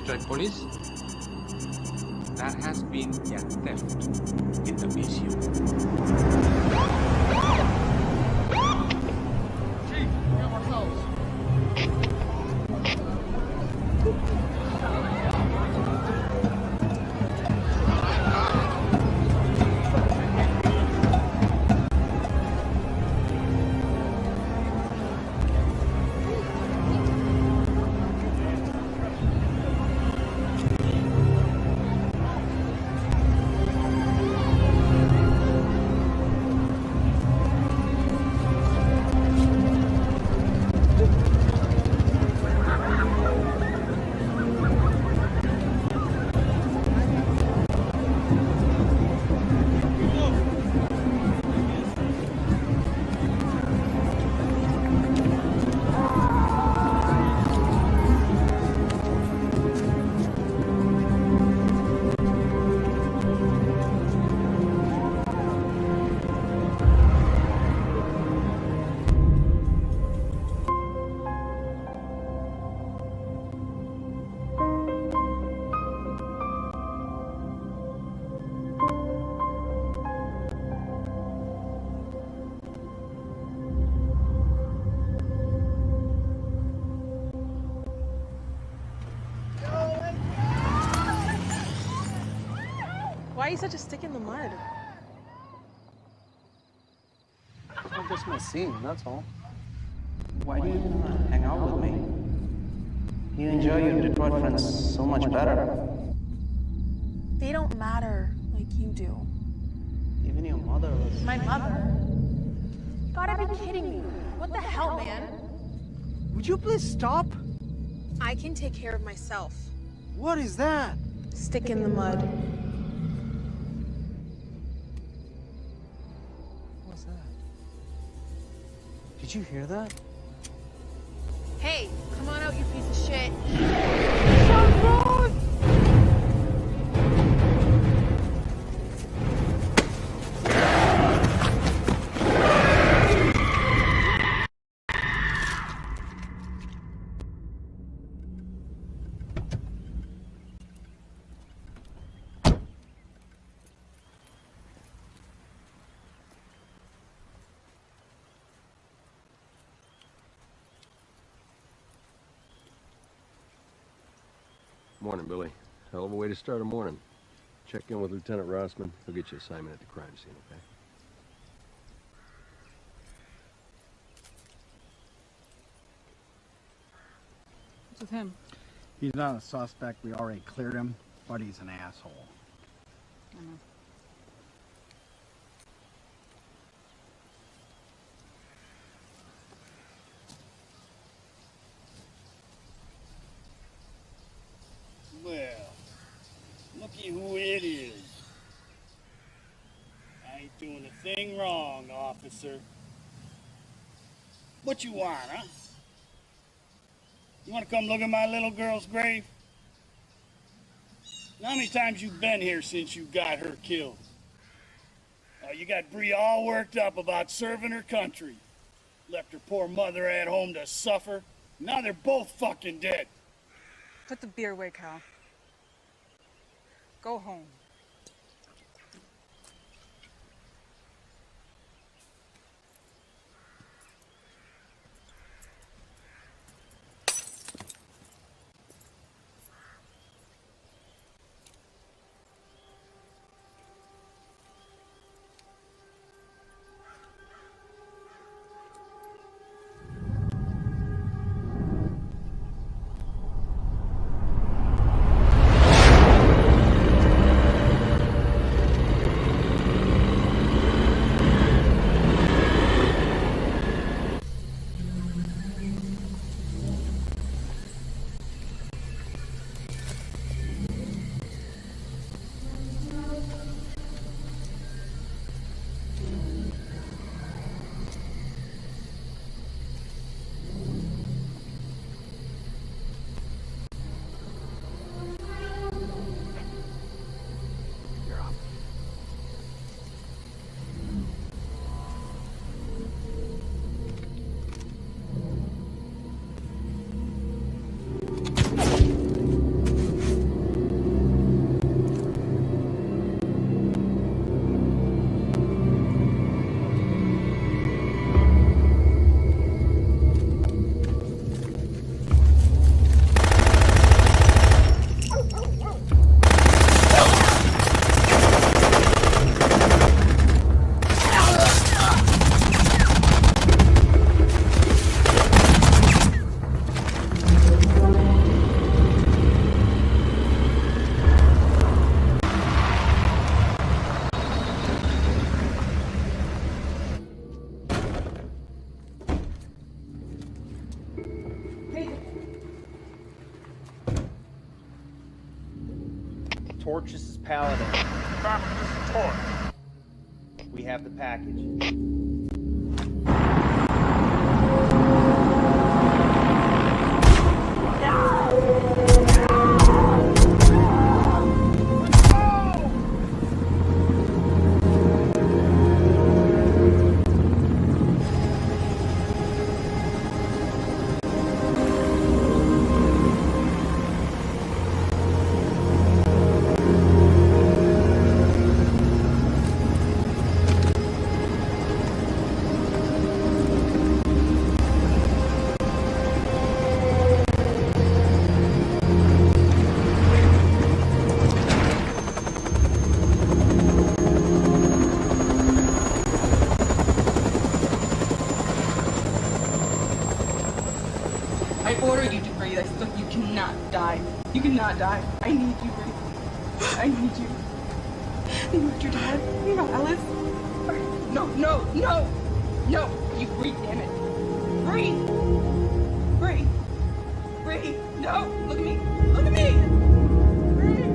Strike police? That has been a theft in the museum. Chief, we have ourselves. Why are you such a stick in the mud? Well, just my scene, that's all. Why do you want to hang out with me? You enjoy your Detroit friends so much better. They don't matter like you do. Even your mother was... My mother? You gotta be kidding me. What the hell, man? Would you please stop? I can take care of myself. What is that? Stick in the mud. What's that? Did you hear that? Hey, come on out, you piece of shit. Morning, Billy. Hell of a way to start a morning. Check in with Lieutenant Rossman. He'll get you assignment at the crime scene, okay? What's with him? He's not a suspect. We already cleared him, but he's an asshole. Well, looky who it is. I ain't doing a thing wrong, officer. What you want, huh? You want to come look at my little girl's grave? How many times you been here since you got her killed? You got Bree all worked up about serving her country. Left her poor mother at home to suffer. Now they're both fucking dead. Put the beer away, Cal. Go home. Torch, this is Paladin. Copy, this is Torch. We have the package. I order you to breathe. You cannot die. You cannot die. I need you, breathe. I need you. You're not your dad. You're not Alice. No, no, no! No! You breathe, damn it. Breathe! Breathe! Breathe! No! Look at me! Look at me! Breathe!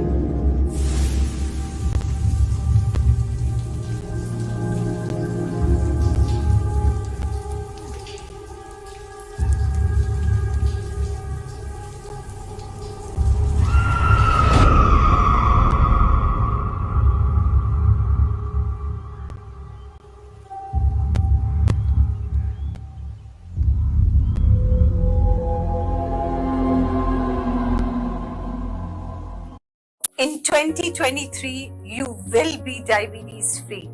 In 2023, you will be diabetes free.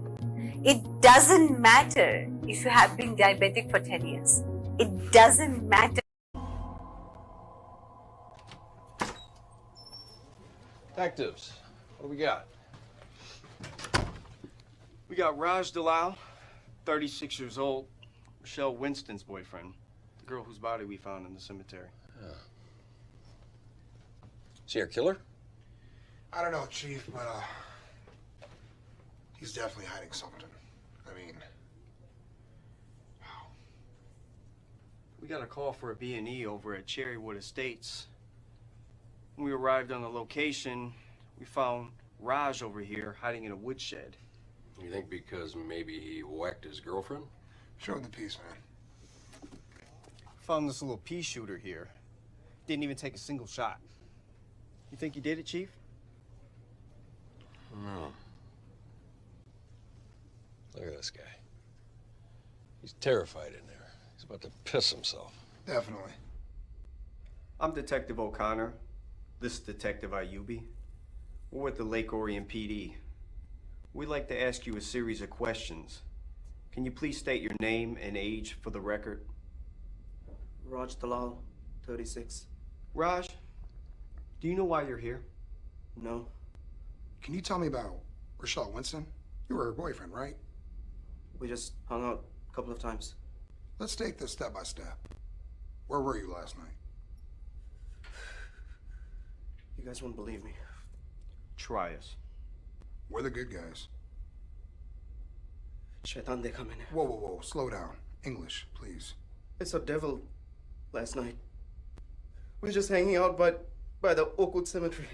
It doesn't matter if you have been diabetic for 10 years. It doesn't matter. Detectives, what do we got? We got Raj Dalal, 36 years old, Michelle Winston's boyfriend, the girl whose body we found in the cemetery. Is he our killer? I don't know, Chief, but he's definitely hiding something. I mean, wow. We got a call for a B&E over at Cherrywood Estates. When we arrived on the location, we found Raj over here hiding in a woodshed. You think because maybe he whacked his girlfriend? Show him the piece, man. Found this little pea shooter here. Didn't even take a single shot. You think he did it, Chief? No. Look at this guy. He's terrified in there. He's about to piss himself. Definitely. I'm Detective O'Connor. This is Detective Ayubi. We're with the Lake Orion PD. We'd like to ask you a series of questions. Can you please state your name and age for the record? Raj Dalal, 36. Raj, do you know why you're here? No. Can you tell me about Rochelle Winston? You were her boyfriend, right? We just hung out a couple of times. Let's take this step by step. Where were you last night? You guys won't believe me. Try us. We're the good guys. Shaitan dekha maine. Whoa, whoa, whoa. Slow down. English, please. I saw devil last night. We were just hanging out by the Oakwood Cemetery.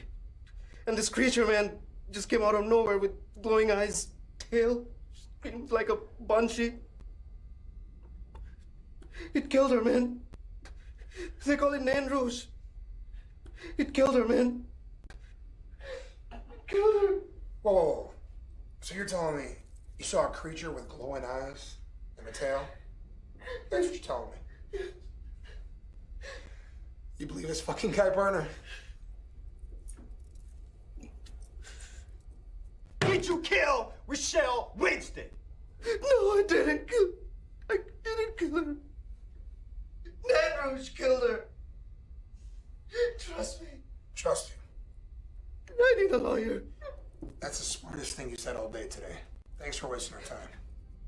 And this creature, man, just came out of nowhere with glowing eyes, tail, screamed like a banshee. It killed her, man. They call it Nain Rouge. It killed her, man. It killed her. Whoa, whoa, whoa. So you're telling me you saw a creature with glowing eyes and a tail? That's what you're telling me. You believe this fucking guy, Burner? Did you kill Rochelle Winston? No, I didn't. I didn't kill her. Nain Rouge killed her. Trust me. Trust you. I need a lawyer. That's the smartest thing you said all day today. Thanks for wasting our time.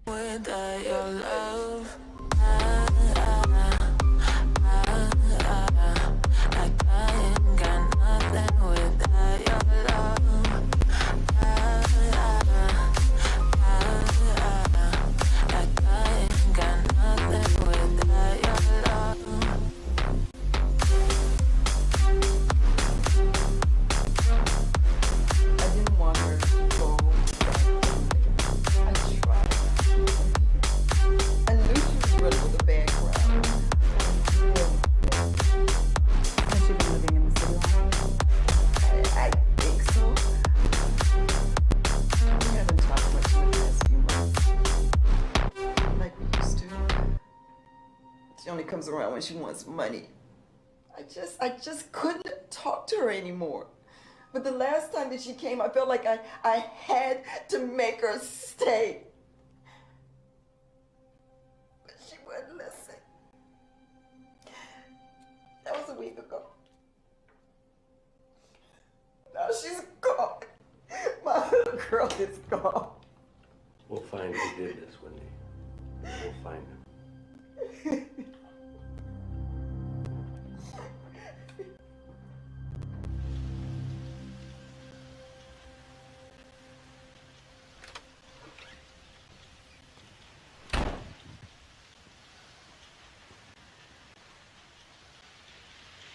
Without your love, I ain't got nothing without your love. I ain't got nothing without your love. comes around when she wants money. I just couldn't talk to her anymore. But the last time that she came, I felt like I had to make her stay. But she wouldn't listen. That was a week ago. Now she's gone. My little girl is gone. We'll find who did this, Wendy. We'll find him.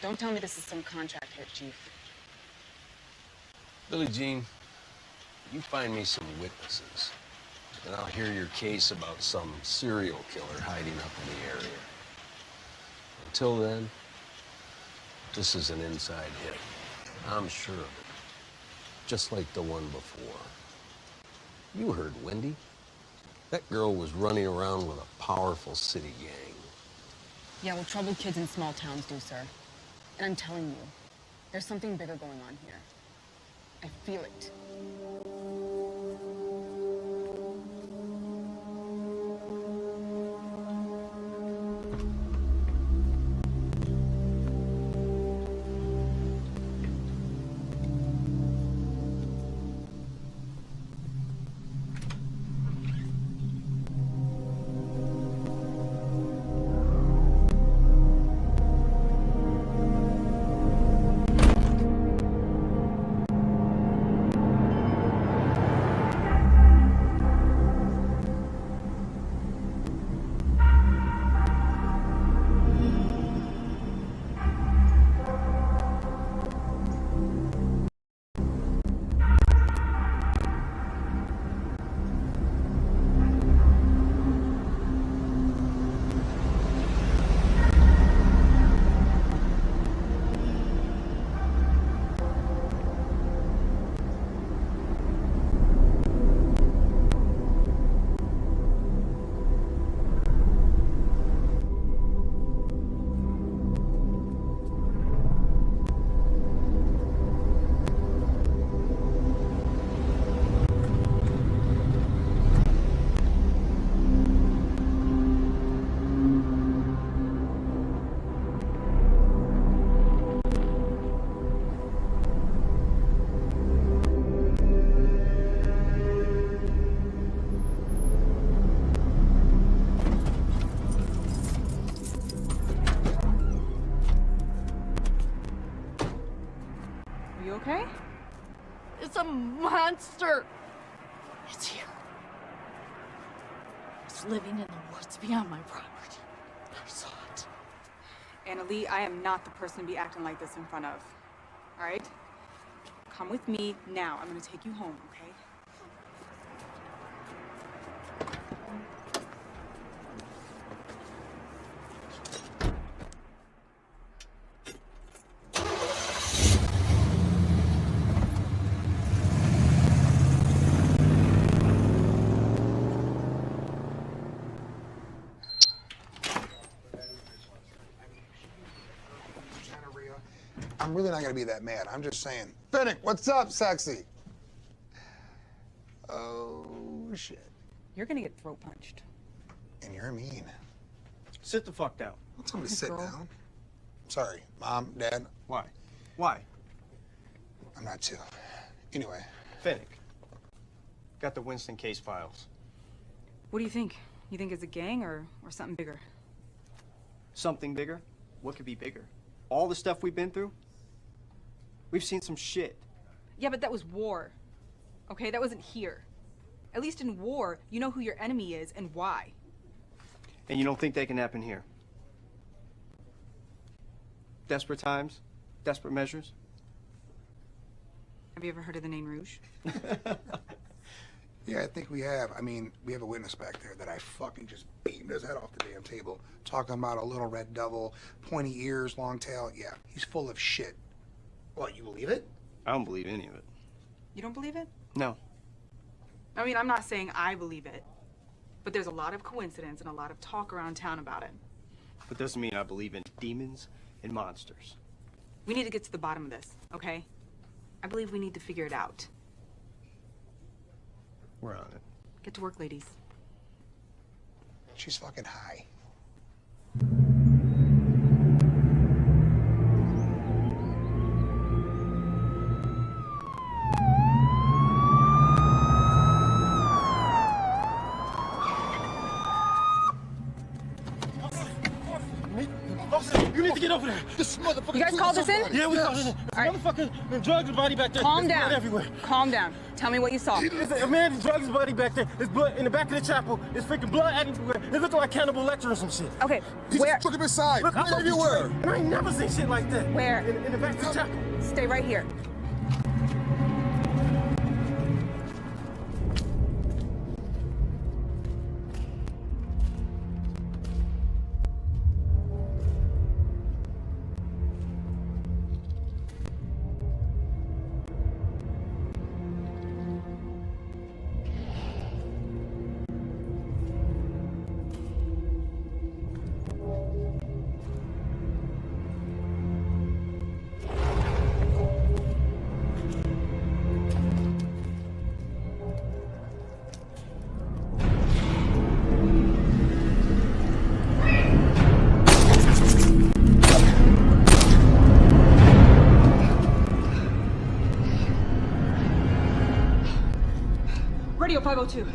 Don't tell me this is some contract hit, Chief. Billie Jean, you find me some witnesses, and I'll hear your case about some serial killer hiding up in the area. Until then, this is an inside hit. I'm sure of it. Just like the one before. You heard Wendy. That girl was running around with a powerful city gang. Yeah, well, troubled kids in small towns do, sir. And I'm telling you, there's something bigger going on here. I feel it. Okay? It's a monster. It's here. It's living in the woods beyond my property. I saw it. Anna Lee, I am not the person to be acting like this in front of. All right? Come with me now. I'm gonna take you home, okay? I'm really not gonna be that mad. I'm just saying. Finnick, what's up, sexy? Oh, shit. You're gonna get throat punched. And you're mean. Sit the fuck down. Don't tell me to sit down. Sorry, Mom, Dad. Why? Why? I'm not too. Anyway. Finnick. Got the Winston case files. What do you think? You think it's a gang or something bigger? Something bigger? What could be bigger? All the stuff we've been through? We've seen some shit. Yeah, but that was war. Okay, that wasn't here. At least in war, you know who your enemy is and why. And you don't think they can happen here? Desperate times? Desperate measures? Have you ever heard of the name Rouge? Yeah, I think we have. I mean, we have a witness back there that I fucking just beamed his head off the damn table. Talking about a little red devil, pointy ears, long tail. Yeah, he's full of shit. What, you believe it? I don't believe any of it. You don't believe it? No. I mean, I'm not saying I believe it, but there's a lot of coincidence and a lot of talk around town about it. But doesn't mean I believe in demons and monsters. We need to get to the bottom of this, okay? I believe we need to figure it out. We're on it. Get to work, ladies. She's fucking high. You need to get over there. This motherfucker. You guys called us in? Yeah, we called it in. All right. Motherfucker drugged his body back there. Calm There's blood down. everywhere. Calm down. Tell me what you saw. A man drugged his body back there. There's blood in the back of the chapel. There's freaking blood everywhere. It looked like Cannibal Lecter or some shit. Okay, He where? just took him inside. Look, Blood everywhere. And I ain't never seen shit like that. Where? In the back of the chapel. Stay right here. Radio 502.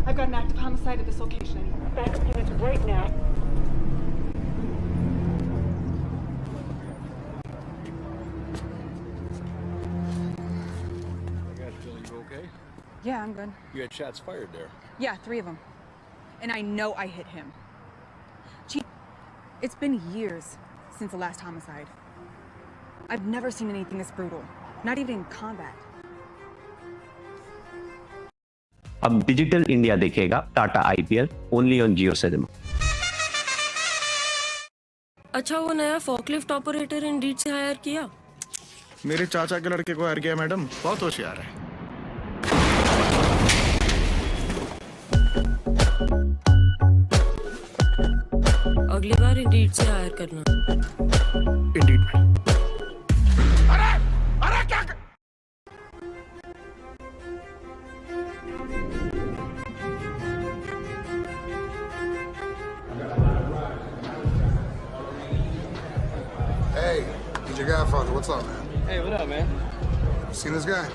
I've got an active homicide at this location. Backup units right now. You okay? Yeah, I'm good. You had shots fired there. Yeah, 3 of them. And I know I hit him. Chief, it's been years since the last homicide. I've never seen anything this brutal. Not even in combat. अब digital India देखेगा Tata IPL only on Jio cinema. अच्छा, वो नया forklift operator Indeed से higher किया? मेरे चाचा के लड़के को हायर किया मैडम, बहुत होशियार है। अगली बार इंडीड से हायर करना। इंडीड में। Hey, he's your godfather. What's up, man? Hey, what up, man? Seen this guy?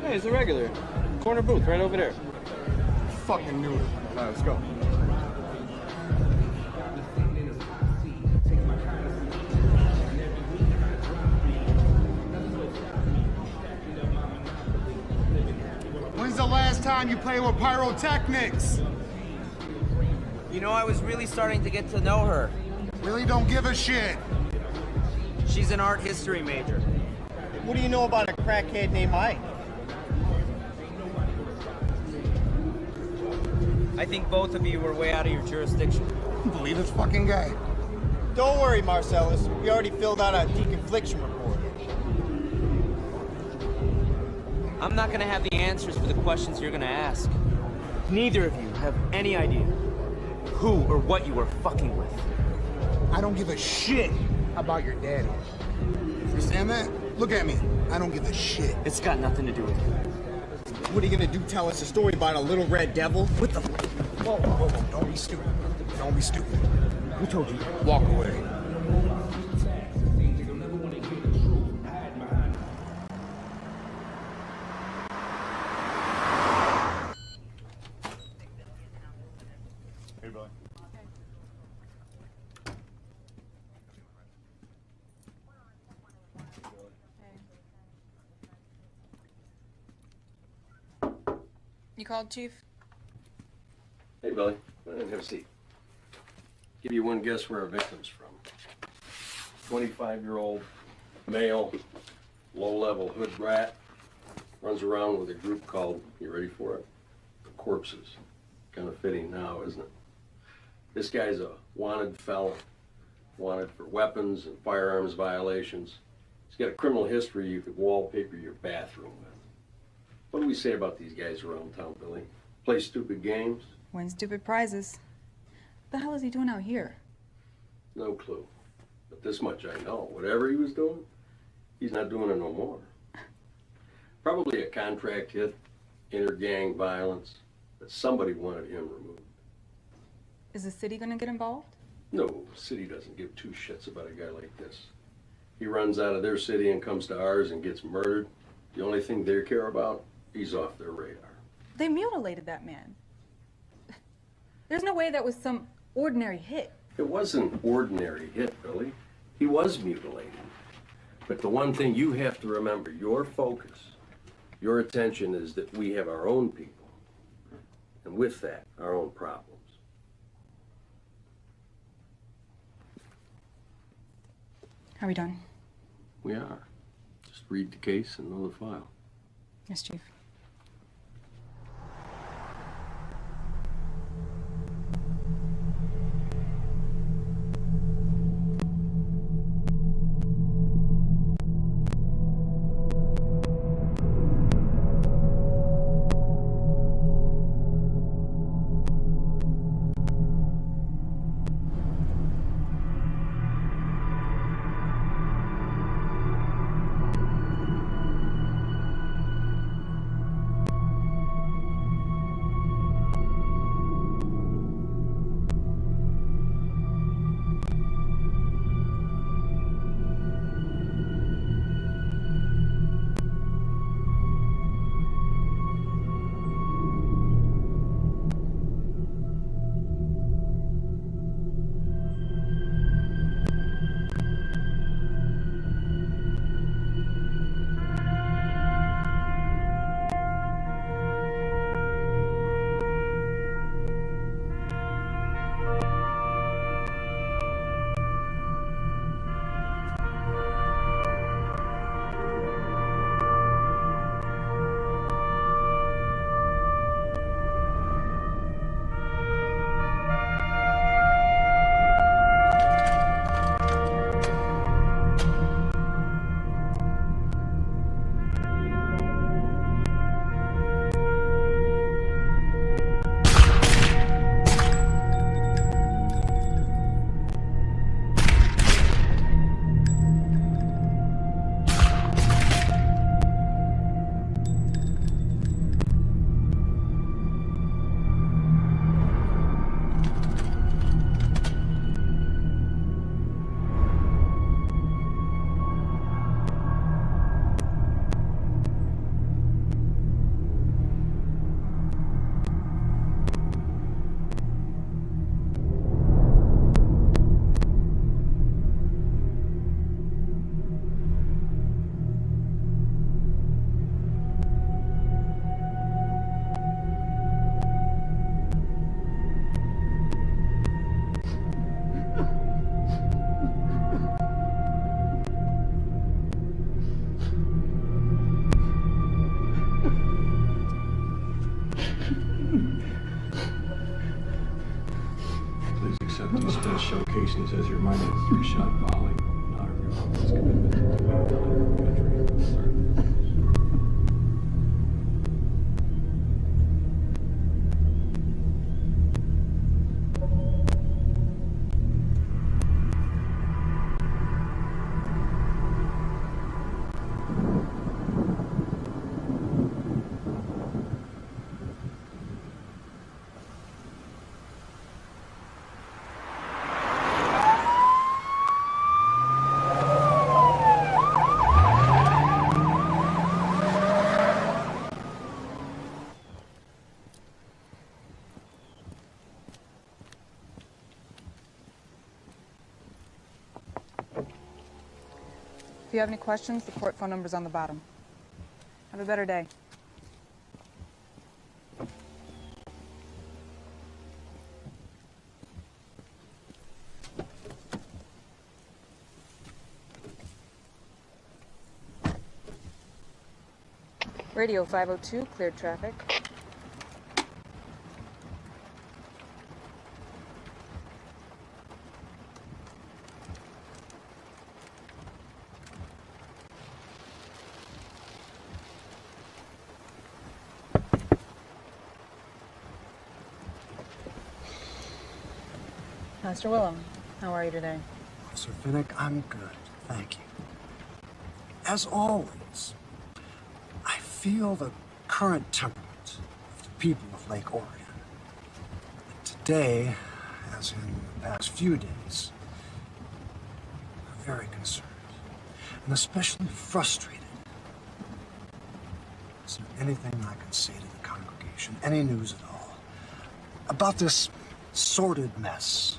Hey, he's a regular. Corner booth, right over there. Fucking knew it. All right, let's go. When's the last time you played with pyrotechnics? You know, I was really starting to get to know her. Really don't give a shit. She's an art history major. What do you know about a crackhead named Mike? I think both of you were way out of your jurisdiction. Believe this fucking guy. Don't worry, Marcellus. We already filled out a deconfliction report. I'm not gonna have the answers for the questions you're gonna ask. Neither of you have any idea who or what you were fucking with. I don't give a shit about your daddy. Understand that? Look at me. I don't give a shit. It's got nothing to do with you. What are you gonna do? Tell us a story about a little red devil? What the? Whoa, whoa, whoa. Don't be stupid. Don't be stupid. Who told you? Walk away. Hey, Billy. You called, Chief? Hey, Billy. Go ahead and have a seat. Give you one guess where our victim's from. 25-year-old male, low-level hood rat, runs around with a group called, you ready for it? The Corpses. Kind of fitting now, isn't it? This guy's a wanted felon. Wanted for weapons and firearms violations. He's got a criminal history you could wallpaper your bathroom with. What do we say about these guys around town, Billy? Play stupid games? Win stupid prizes. The hell is he doing out here? No clue. But this much I know. Whatever he was doing, he's not doing it no more. Probably a contract hit, inter-gang violence, that somebody wanted him removed. Is the city gonna get involved? No, city doesn't give two shits about a guy like this. He runs out of their city and comes to ours and gets murdered. The only thing they care about, he's off their radar. They mutilated that man. There's no way that was some ordinary hit. It wasn't an ordinary hit, Billy. He was mutilated. But the one thing you have to remember, your focus, your attention is that we have our own people. And with that, our own problems. Are we done? We are. Just read the case and know the file. Yes, Chief. These best showcases as your minded three-shot volley. Not everyone is commitment to doing country. If you have any questions, the court phone number's on the bottom. Have a better day. Radio 502, cleared traffic. Pastor Willem, how are you today? Officer Finnick, I'm good, thank you. As always, I feel the current temperament of the people of Lake Orion. And today, as in the past few days, I'm very concerned, and especially frustrated. Is there anything I can say to the congregation, any news at all, about this sordid mess?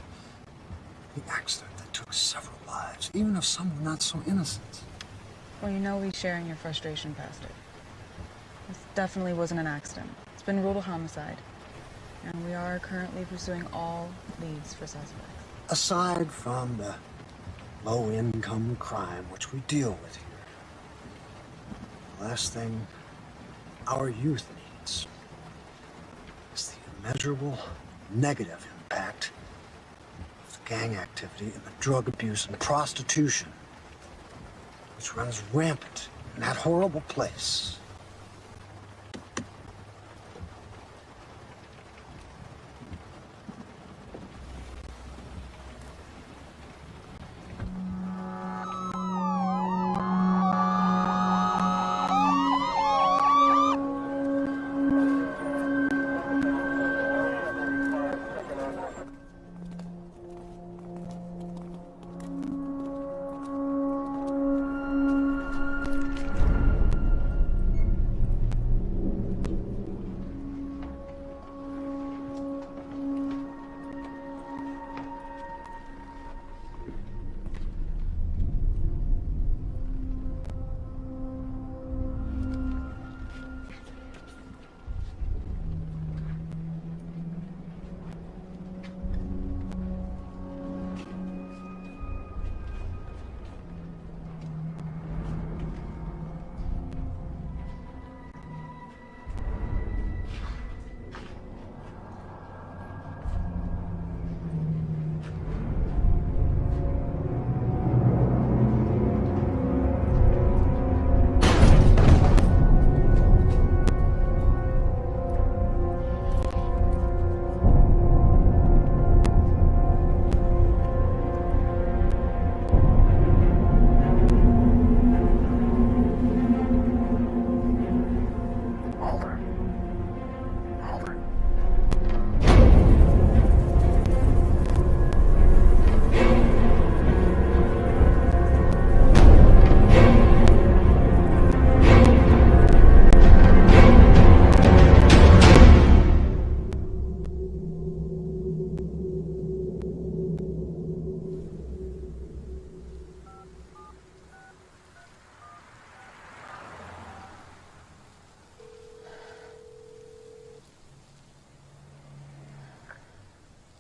The accident that took several lives, even if some were not so innocent. Well, you know we share in your frustration, Pastor. This definitely wasn't an accident. It's been ruled a homicide. And we are currently pursuing all leads for suspects. Aside from the low-income crime which we deal with here, the last thing our youth needs is the immeasurable negative impact of the gang activity and the drug abuse and prostitution which runs rampant in that horrible place.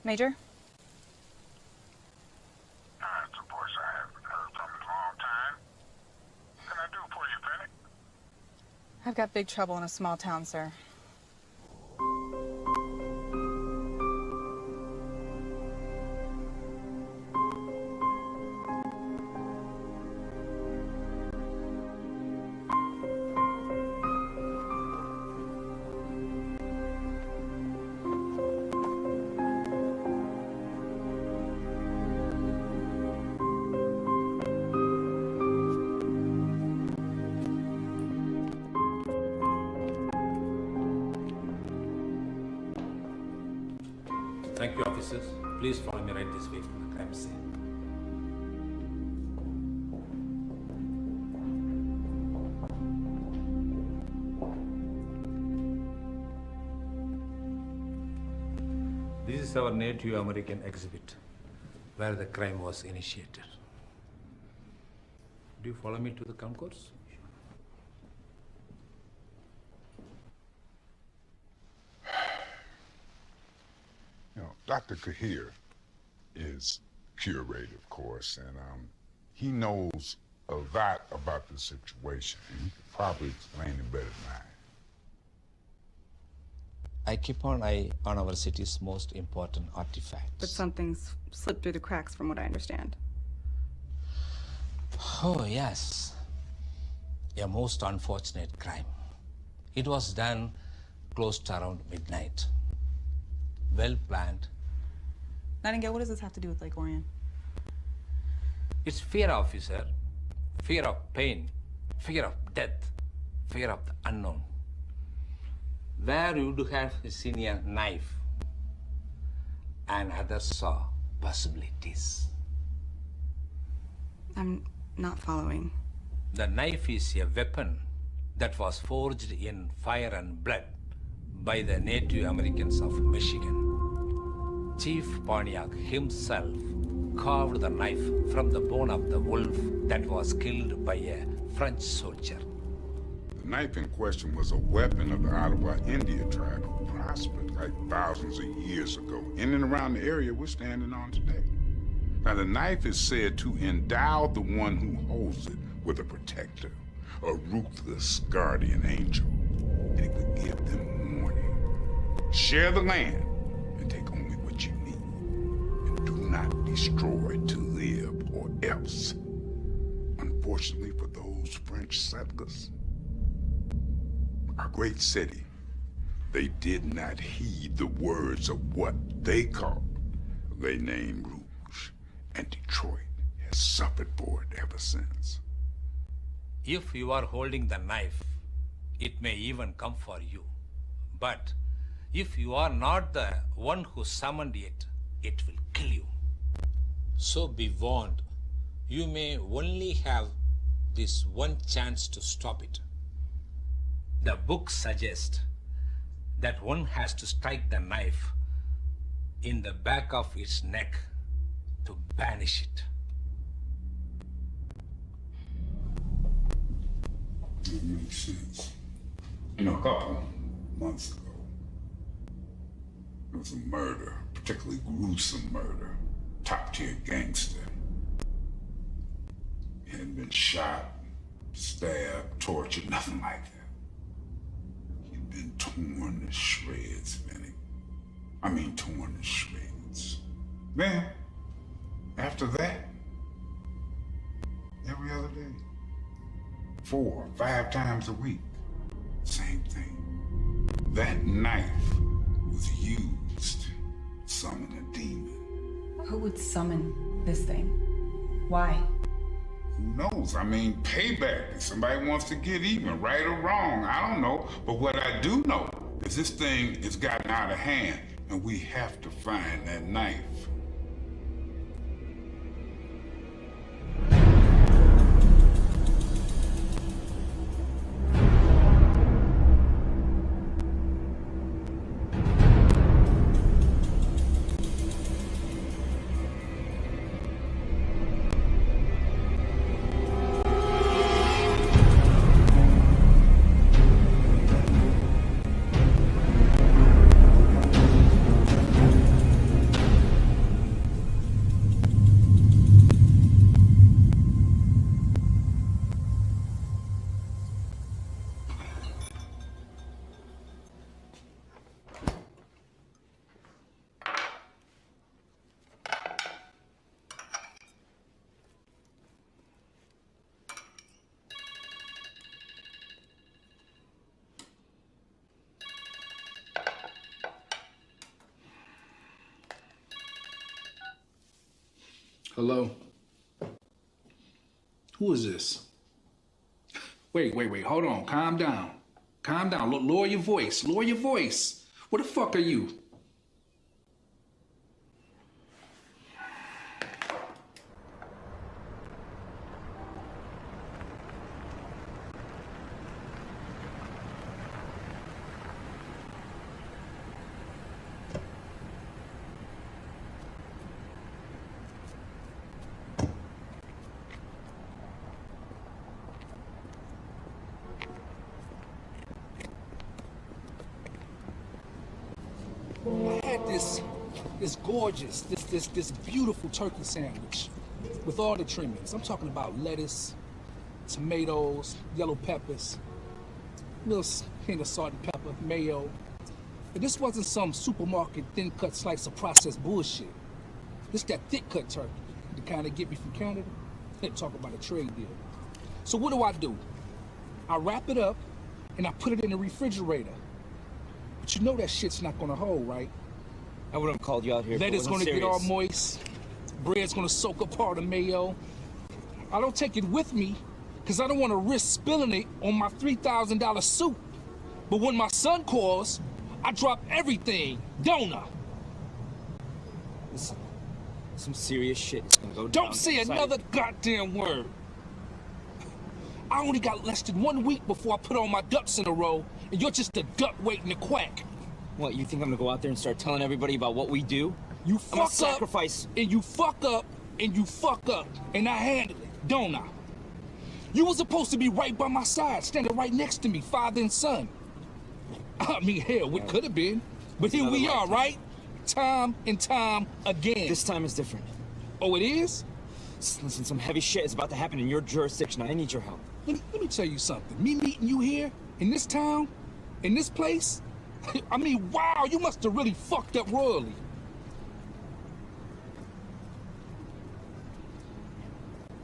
Major? That's a voice I haven't heard from in a long time. What can I do for you, Penny? I've got big trouble in a small town, sir. Thank you, officers. Please follow me right this way from the crime scene. This is our Native American exhibit, where the crime was initiated. Do you follow me to the concourse? You know, Dr. Kahir is curator, of course, and he knows a lot about the situation, and he could probably explain it better than I. I keep an eye on our city's most important artifacts. But something's slipped through the cracks from what I understand. Oh, yes. A most unfortunate crime. It was done close to around midnight. Well planned, Nightingale, what does this have to do with Lake Orion? It's fear, officer. Fear of pain, fear of death, fear of the unknown. Where you would have seen a knife and others saw possibilities. I'm not following. The knife is a weapon that was forged in fire and blood by the Native Americans of Michigan. Chief Pontiac himself carved the knife from the bone of the wolf that was killed by a French soldier. The knife in question was a weapon of the Ottawa Indian tribe who prospered like thousands of years ago in and around the area we're standing on today. Now, the knife is said to endow the one who holds it with a protector, a ruthless guardian angel, and it would give them warning. Share the land and take only what you need, and do not destroy to live or else. Unfortunately for those French settlers, our great city, they did not heed the words of what they called Le Name Rouge, and Detroit has suffered for it ever since. If you are holding the knife, it may even come for you. But if you are not the one who summoned it, it will kill you. So be warned. You may only have this one chance to stop it. The book suggests that one has to strike the knife in the back of its neck to banish it. That makes sense. You know, a couple months ago, there was a murder, particularly gruesome murder, top-tier gangster. He hadn't been shot, stabbed, tortured, nothing like that. He'd been torn to shreds, Vinny. I mean, torn to shreds. Then, after that, every other day, 4 or 5 times a week, same thing. That knife was used to summon a demon. Who would summon this thing? Why? Who knows? I mean, payback. If somebody wants to get even, right or wrong, I don't know. But what I do know is this thing has gotten out of hand, and we have to find that knife. Hello? Who is this? Wait, hold on. Calm down. Calm down. Lower your voice. Lower your voice. What the fuck are you? I had this gorgeous, this beautiful turkey sandwich with all the trimmings. I'm talking about lettuce, tomatoes, yellow peppers, little hint of salt and pepper, mayo. But this wasn't some supermarket thin cut slice of processed bullshit. This that thick cut turkey, the kind that get me from Canada. Talk about a trade deal. So what do? I wrap it up and I put it in the refrigerator. But you know that shit's not gonna hold, right? I wouldn't have called you out here if it Lettuce wasn't gonna get all serious. moist. Bread's gonna soak up part of mayo. I don't take it with me because I don't want to risk spilling it on my $3,000 suit. But when my son calls, I drop everything, don't I? Listen, some serious shit is gonna go down. Don't say inside another of- goddamn word. I only got less than 1 week before I put all my ducks in a row, and you're just a duck waiting to quack. What, you think I'm gonna go out there and start telling everybody about what we do? You I'm gonna fuck up, sacrifice. and you fuck up, and you fuck up, and I handle it, don't I? You were supposed to be right by my side, standing right next to me, father and son. I mean, hell, we could have been, but here we are, right? Time and time again. This time is different. Oh, it is? Listen, some heavy shit is about to happen in your jurisdiction. I need your help. Let me tell you something. Me meeting you here, in this town, in this place, I mean, wow, you must have really fucked up royally.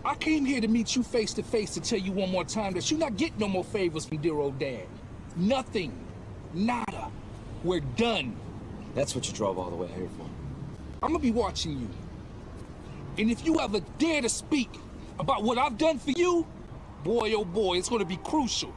I came here to meet you face to face to tell you one more time that you're not getting no more favors from dear old dad. Nothing. Nada. We're done. That's what you drove all the way here for. I'm gonna be watching you. And if you ever dare to speak about what I've done for you, boy, oh boy, it's gonna be crucial.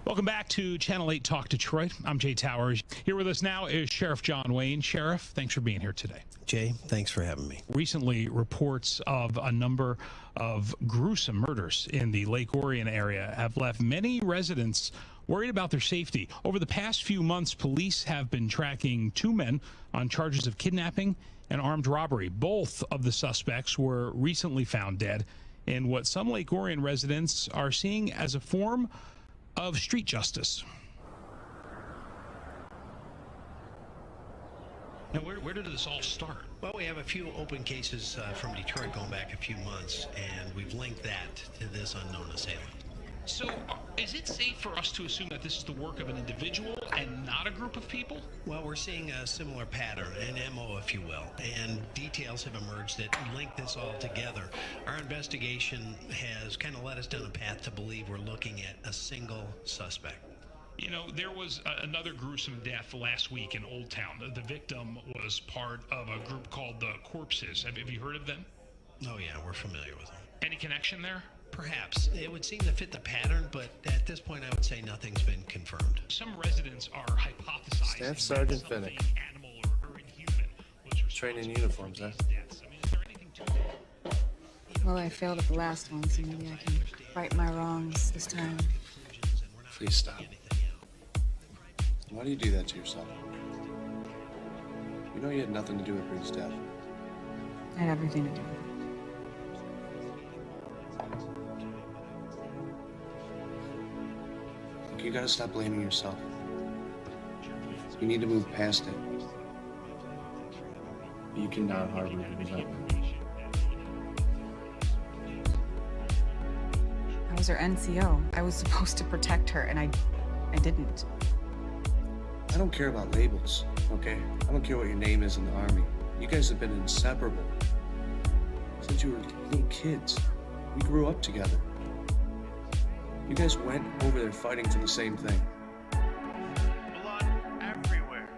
Welcome back to Channel 8 Talk Detroit. I'm Jay Towers. Here with us now is Sheriff John Wayne. Sheriff, thanks for being here today. Jay, thanks for having me. Recently, reports of a number of gruesome murders in the Lake Orion area have left many residents worried about their safety. Over the past few months, police have been tracking 2 men on charges of kidnapping and armed robbery. Both of the suspects were recently found dead in what some Lake Orion residents are seeing as a form of street justice. Now, where did this all start? Well, we have a few open cases from Detroit going back a few months, and we've linked that to this unknown assailant. So, is it safe for us to assume that this is the work of an individual and not a group of people? Well, we're seeing a similar pattern, an MO, if you will, and details have emerged that link this all together. Our investigation has kind of led us down a path to believe we're looking at a single suspect. You know, there was another gruesome death last week in Old Town. The victim was part of a group called the Corpses. Have you heard of them? Oh, yeah, we're familiar with them. Any connection there? Perhaps. It would seem to fit the pattern, but at this point I would say nothing's been confirmed. Some residents are hypothesizing Staff Sergeant Finnick. Animal or inhuman was Training uniforms, huh? Well, I failed at the last one, so maybe I can right my wrongs this time. Please stop. Why do you do that to yourself? You know you had nothing to do with Bree's death. I had everything to do with it. Look, you gotta stop blaming yourself. You need to move past it. You cannot harbor resentment. I was her NCO. I was supposed to protect her, and I didn't. I don't care about labels, okay? I don't care what your name is in the Army. You guys have been inseparable. Since you were little kids. We grew up together. You guys went over there fighting for the same thing. Blood everywhere.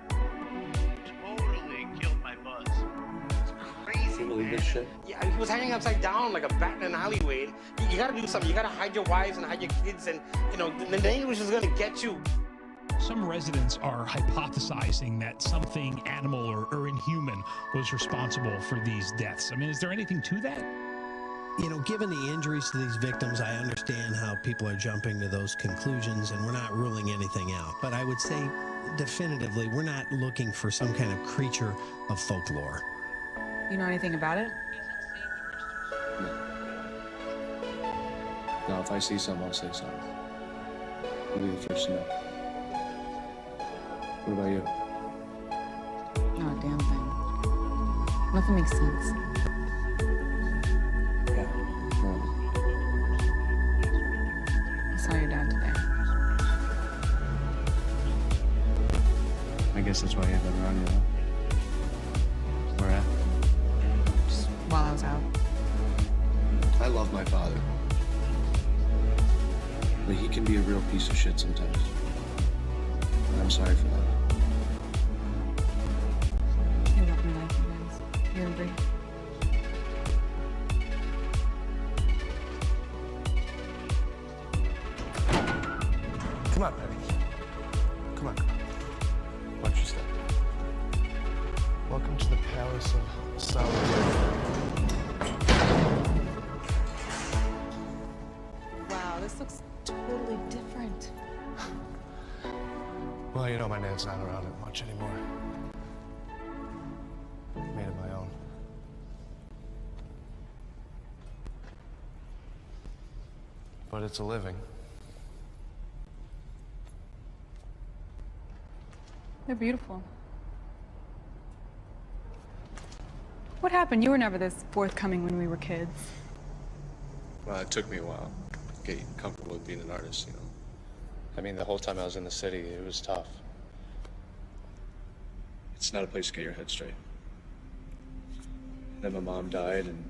Totally killed my buzz. It's crazy, You believe man. this shit? Yeah, he was hanging upside down like a bat in an alleyway. You gotta do something. You gotta hide your wives and hide your kids, and you know the English is gonna get you. Some residents are hypothesizing that something animal or inhuman was responsible for these deaths. I mean, is there anything to that? You know, given the injuries to these victims, I understand how people are jumping to those conclusions, and we're not ruling anything out. But I would say definitively, we're not looking for some kind of creature of folklore. You know anything about it? No, if I see something, I'll say something. You'll be the first to know. What about you? Not a damn thing. Nothing makes sense. Yeah. No. I saw your dad today. I guess that's why you haven't been around you, huh? Where at? Just while I was out. I love my father. But he can be a real piece of shit sometimes. And I'm sorry for that. Here, Bree. Come on, baby. Come on. Watch your step. Welcome to the Palace of Solitude. Wow, this looks totally different. Well, you know my dad's not around it much anymore. Made it my own. But it's a living. They're beautiful. What happened? You were never this forthcoming when we were kids. Well, it took me a while to get comfortable with being an artist, you know. I mean, the whole time I was in the city, it was tough. It's not a place to get your head straight. And then my mom died, and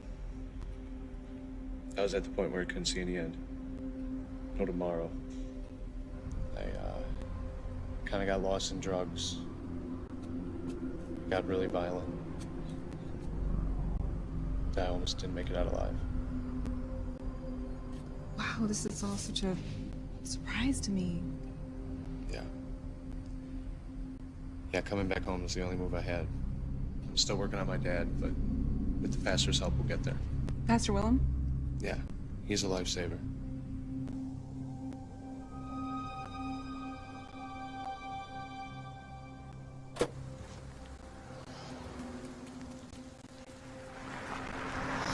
I was at the point where I couldn't see any end. No tomorrow. I kind of got lost in drugs. Got really violent. I almost didn't make it out alive. Wow, this is all such a surprise to me. Yeah. Yeah, coming back home was the only move I had. I'm still working on my dad, but with the pastor's help, we'll get there. Pastor Willem? Yeah, he's a lifesaver.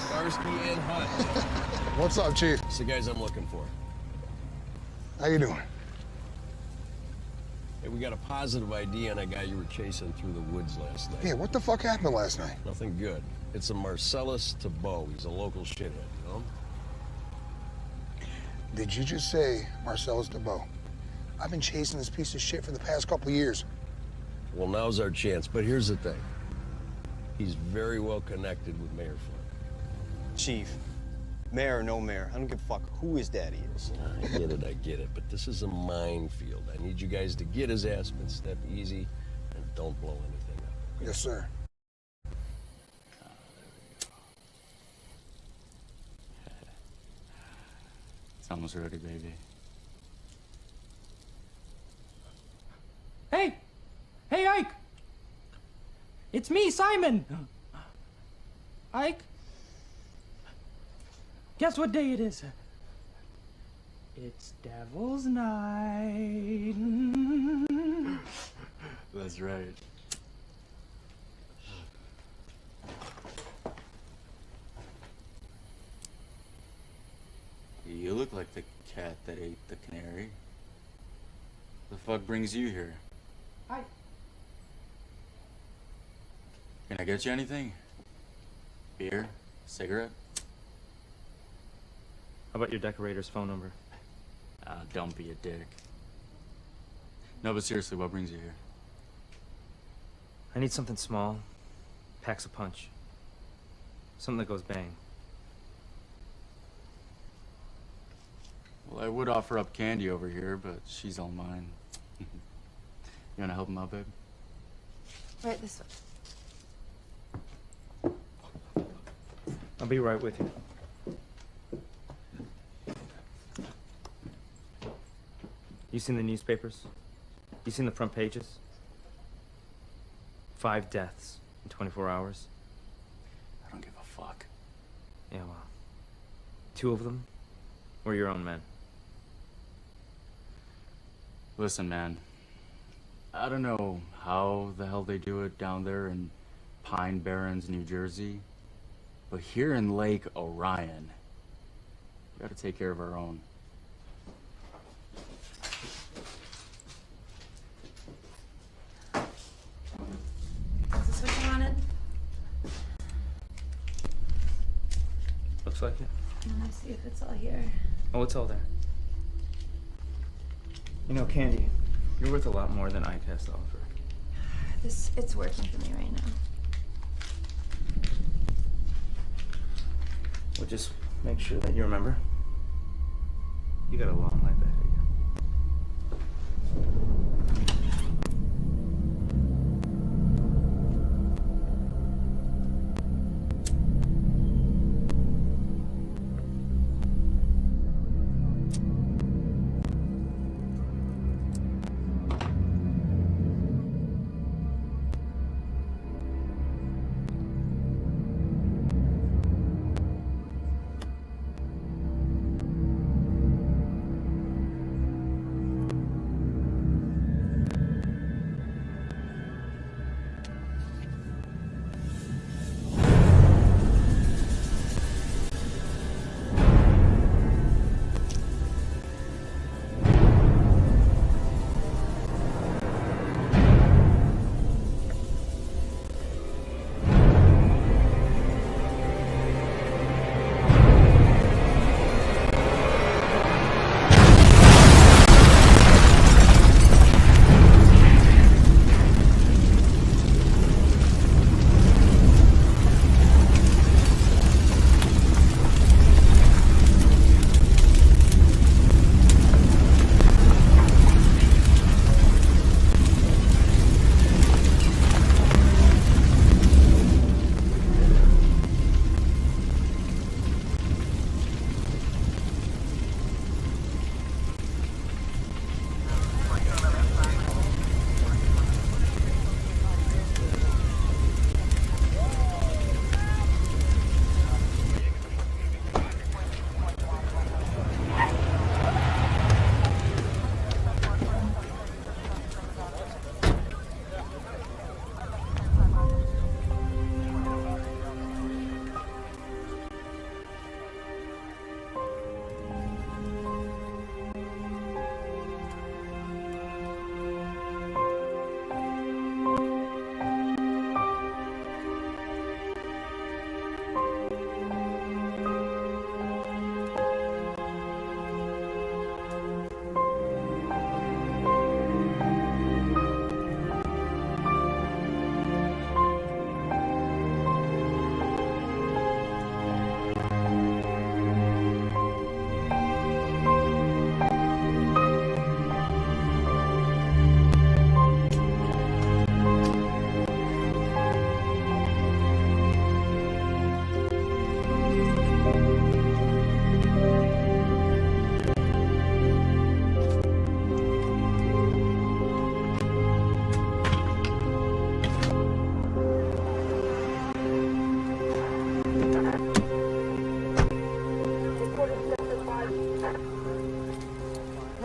Starsky and Hutch. What's up, Chief? It's the guys I'm looking for. How you doing? Hey, we got a positive ID on a guy you were chasing through the woods last night. Yeah, what the fuck happened last night? Nothing good. It's a Marcellus Tabo. He's a local shithead, you know? Did you just say Marcellus DeBow? I've been chasing this piece of shit for the past couple of years. Well, now's our chance, but here's the thing. He's very well connected with Mayor Flynn. Chief, mayor or no mayor, I don't give a fuck who his daddy is. I get it, but this is a minefield. I need you guys to get his ass, but step easy and don't blow anything up. Okay? Yes, sir. It's almost ready, baby. Hey! Hey, Ike! It's me, Simon! Ike? Guess what day it is? It's Devil's Night. That's right. You look like the cat that ate the canary. The fuck brings you here? Hi. Can I get you anything? Beer? Cigarette? How about your decorator's phone number? Don't be a dick. No, but seriously, what brings you here? I need something small. Packs a punch. Something that goes bang. Well, I would offer up Candy over here, but she's all mine. You wanna help him out, babe? Right this way. I'll be right with you. You seen the newspapers? You seen the front pages? 5 deaths in 24 hours. I don't give a fuck. Yeah, well, 2 of them were your own men. Listen, man. I don't know how the hell they do it down there in Pine Barrens, New Jersey, but here in Lake Orion, we gotta take care of our own. Is this what you wanted? Looks like it. Let me see if it's all here. Oh, it's all there. You know, Candy, you're worth a lot more than Ike has to offer. It's working for me right now. Well, just make sure that you remember. You got a long life ahead of you.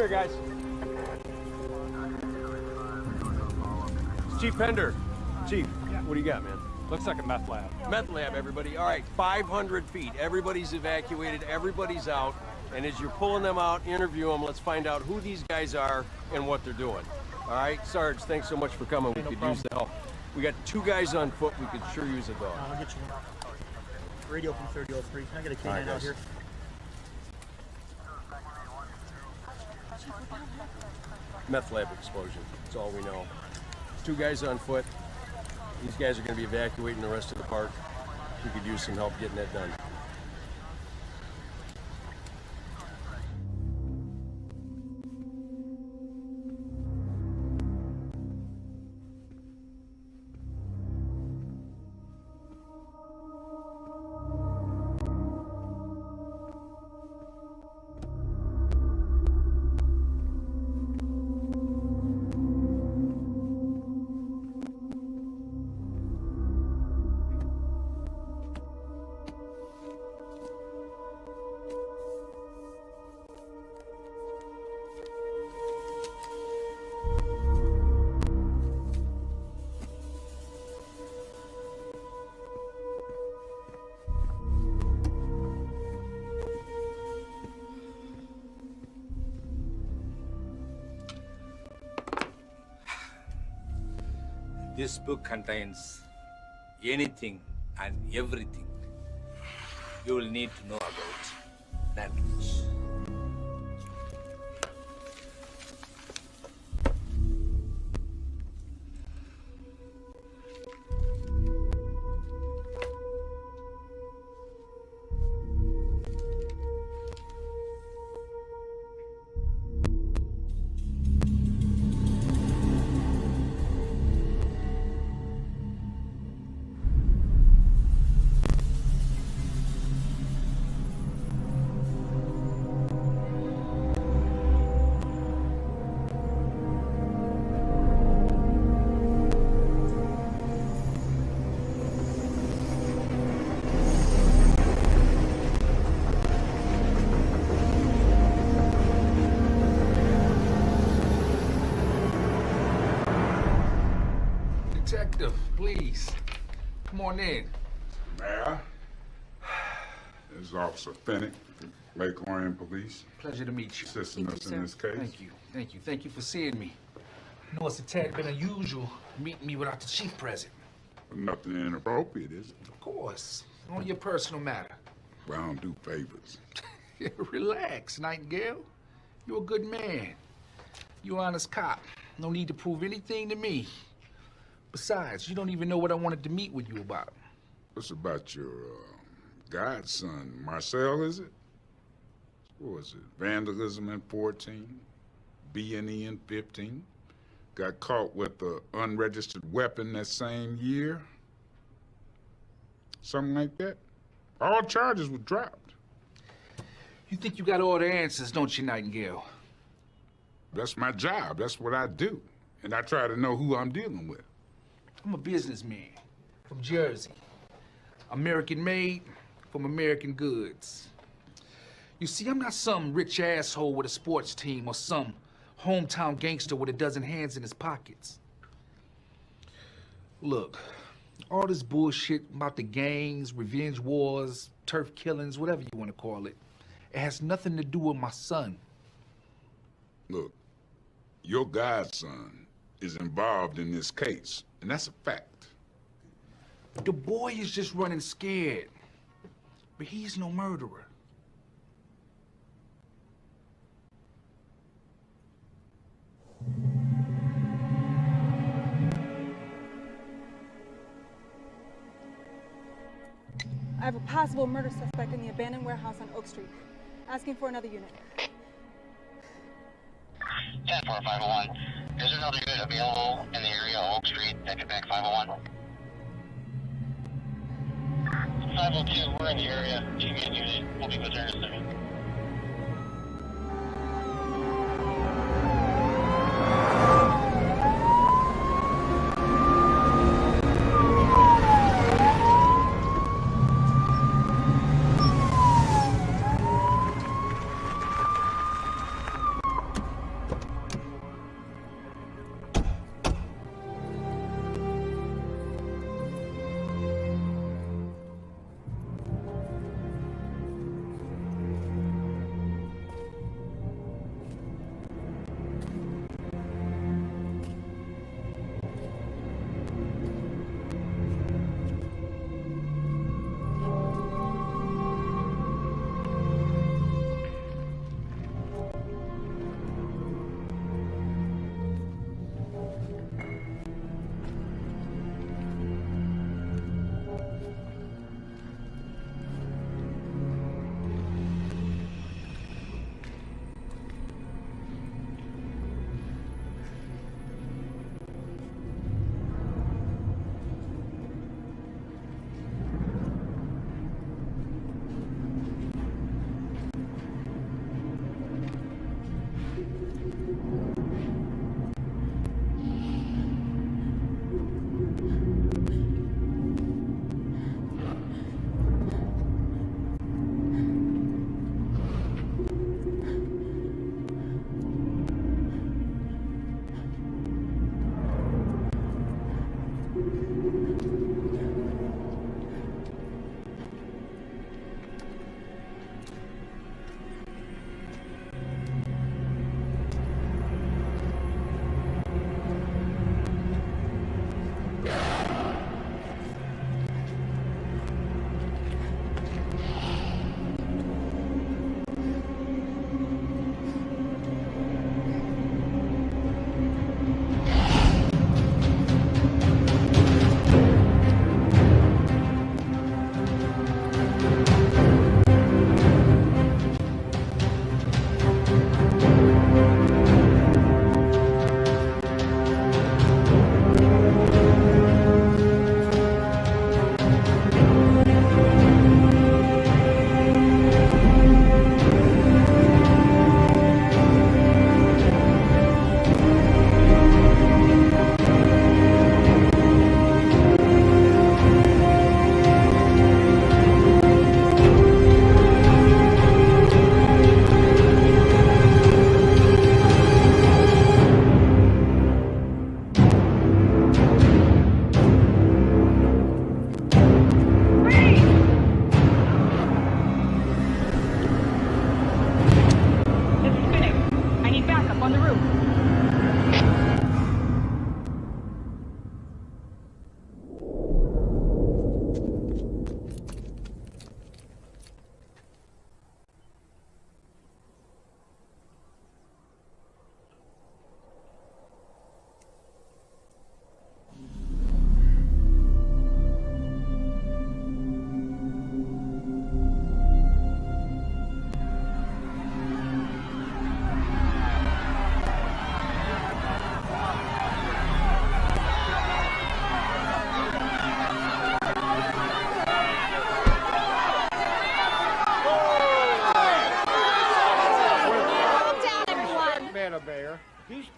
here, guys. It's Chief Pender. Chief, what do you got, man? Looks like a meth lab. Meth lab, everybody. All right, 500 feet. Everybody's evacuated. Everybody's out. And as you're pulling them out, interview them. Let's find out who these guys are and what they're doing. All right, Sarge, thanks so much for coming. We could use the help. We got 2 guys on foot. We could sure use a dog. I'll get you one. Radio from 3003. Can I get a K9 Right, out here? Meth lab explosion. That's all we know. 2 guys on foot. These guys are going to be evacuating the rest of the park. We could use some help getting that done. This book contains anything and everything you will need to know about Nantwich. Detective, please. Come on in. Mayor, this is Officer Finnick, Lake Orion Police. Pleasure to meet you. Assisting us in this case. Thank you. Thank you. Thank you for seeing me. I know it's a tad bit unusual meeting me without the chief present. Nothing inappropriate, is it? Of course. Only a personal matter. Well, I don't do favors. Relax, Nightingale. You're a good man. You're an honest cop. No need to prove anything to me. Besides, you don't even know what I wanted to meet with you about. What's about your godson, Marcel, is it? What was it? Vandalism in 14, B&E in 15. Got caught with an unregistered weapon that same year. Something like that. All charges were dropped. You think you got all the answers, don't you, Nightingale? That's my job. That's what I do. And I try to know who I'm dealing with. I'm a businessman from Jersey. American made from American goods. You see, I'm not some rich asshole with a sports team or some hometown gangster with a dozen hands in his pockets. Look, all this bullshit about the gangs, revenge wars, turf killings, whatever you want to call it, it has nothing to do with my son. Look, your godson is involved in this case, and that's a fact. The boy is just running scared, but he's no murderer. I have a possible murder suspect in the abandoned warehouse on Oak Street. Asking for another unit. 10-4-501. Is there another unit available in the area of Oak Street that could back 501? 502, we're in the area. Two-man unit. We'll be with there in a second.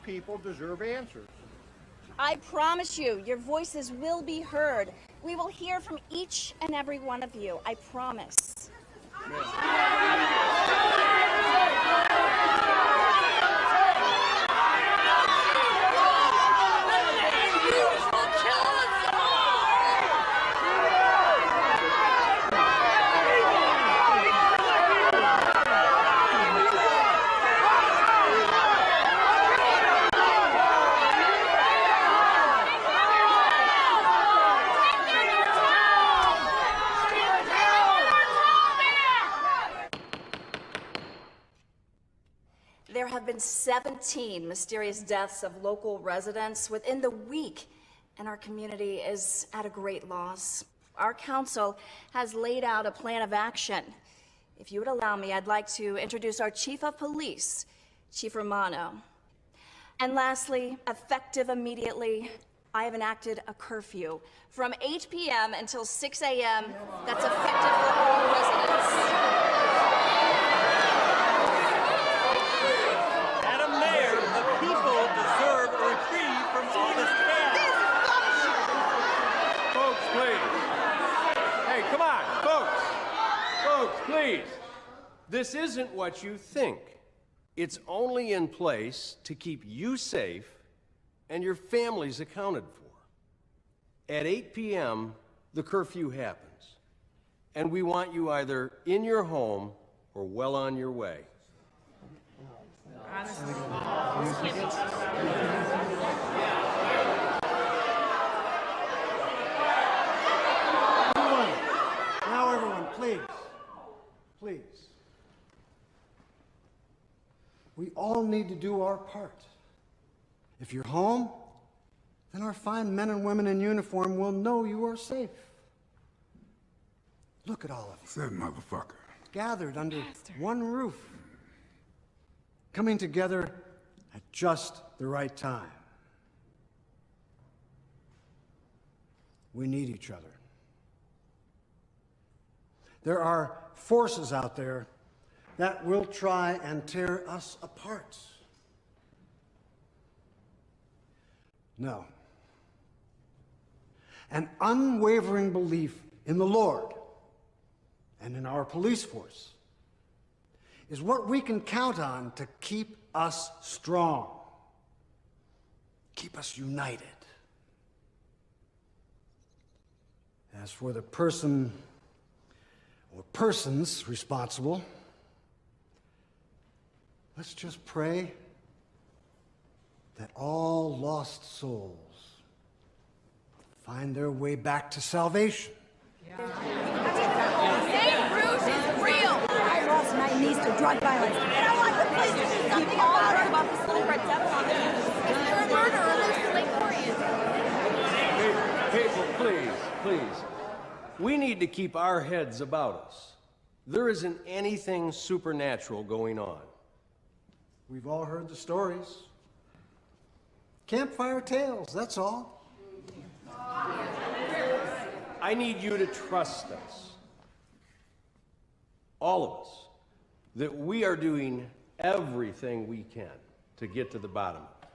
people deserve answers. I promise you, your voices will be heard. We will hear from each and every one of you. I promise. There have been 17 mysterious deaths of local residents within the week, and our community is at a great loss. Our council has laid out a plan of action. If you would allow me, I'd like to introduce our Chief of Police, Chief Romano. And lastly, effective immediately, I have enacted a curfew from 8 p.m. until 6 a.m. that's effective for all residents. Please, this isn't what you think. It's only in place to keep you safe and your families accounted for. At 8 p.m., the curfew happens, and we want you either in your home or well on your way. Now, everyone, please. Please. We all need to do our part. If you're home, then our fine men and women in uniform will know you are safe. Look at all of us. That motherfucker. Gathered under one roof. Coming together at just the right time. We need each other. There are forces out there that will try and tear us apart. No. An unwavering belief in the Lord and in our police force is what we can count on to keep us strong, keep us united. As for the person or persons responsible, let's just pray that all lost souls find their way back to salvation. St. Bruce is real! I lost my niece to drug violence, and I want the police to do something about this little red devil on the news. Is there a murderer loose in Lake Orion? People, please. We need to keep our heads about us. There isn't anything supernatural going on. We've all heard the stories. Campfire tales, that's all. I need you to trust us, all of us, that we are doing everything we can to get to the bottom of it.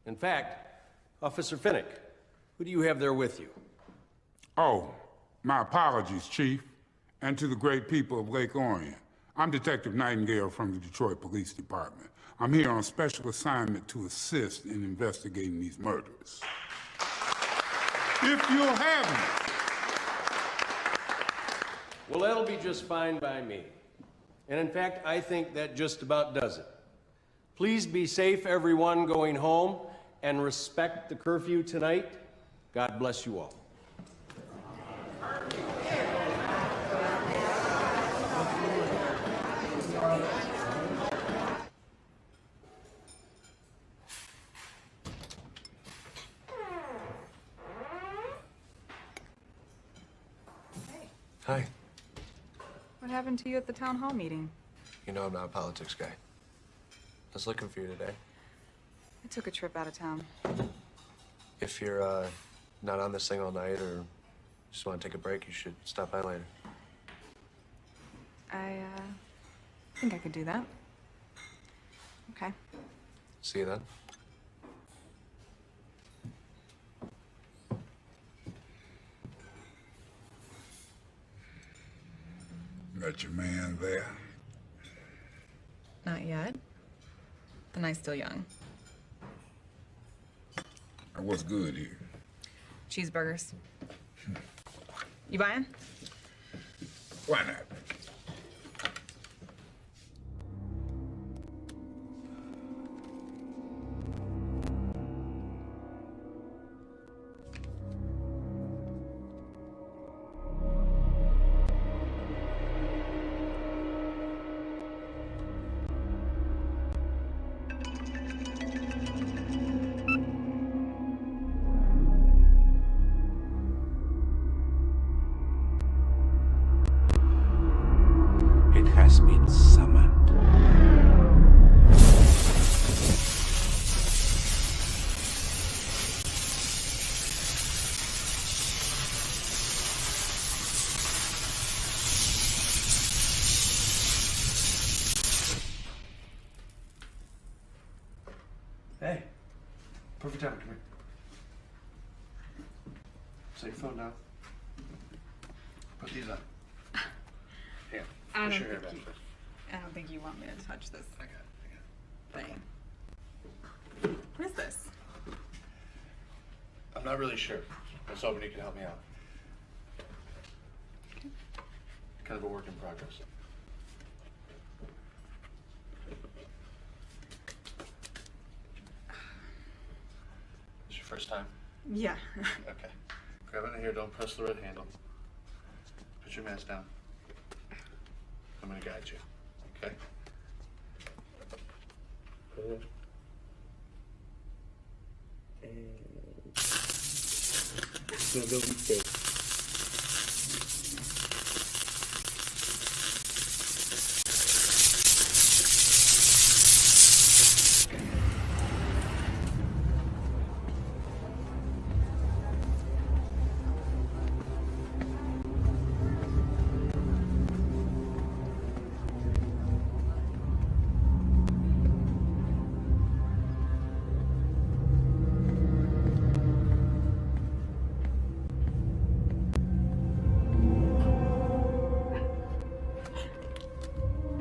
In fact, Officer Finnick, who do you have there with you? Oh, my apologies, Chief, and to the great people of Lake Orion. I'm Detective Nightingale from the Detroit Police Department. I'm here on special assignment to assist in investigating these murders. If you'll have me. Well, that'll be just fine by me. And in fact, I think that just about does it. Please be safe, everyone going home, and respect the curfew tonight. God bless you all. Hi. What happened to you at the town hall meeting? You know I'm not a politics guy. I was looking for you today. I took a trip out of town. If you're not on this thing all night or just want to take a break, you should stop by later. I think I could do that. Okay. See you then. Got your man there? Not yet. The night's still young. What's good here? Cheeseburgers. You buying? Why not? It has been summoned. Hey, perfect time. Come here. Set your phone down. Put these on. Here. I push don't your hair think back. I don't think you want me to touch this I got it. thing. What is this? I'm not really sure. I was hoping you could help me out. Kind of a work in progress. It's your first time? Yeah. Okay. Grab it in here, don't press the red handle. Put your mask down. I'm gonna guide you, okay?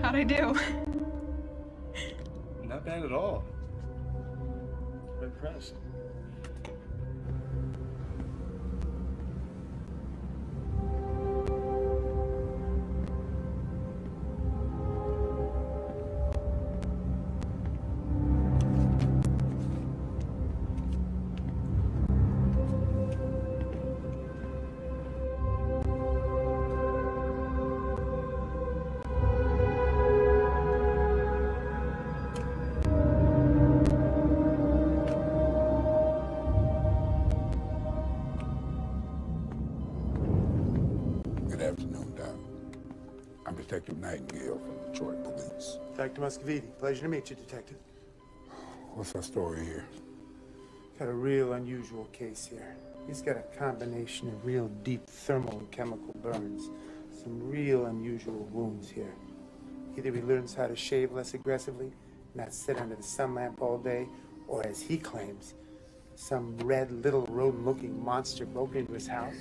How'd I do? Not bad at all. I'm impressed. Good afternoon, Doc. I'm Detective Nightingale from Detroit Police. Dr. Muscoviti, pleasure to meet you, Detective. What's our story here? Got a real unusual case here. He's got a combination of real deep thermal and chemical burns. Some real unusual wounds here. Either he learns how to shave less aggressively, not sit under the sun lamp all day, or as he claims, some red little rodent-looking monster broke into his house,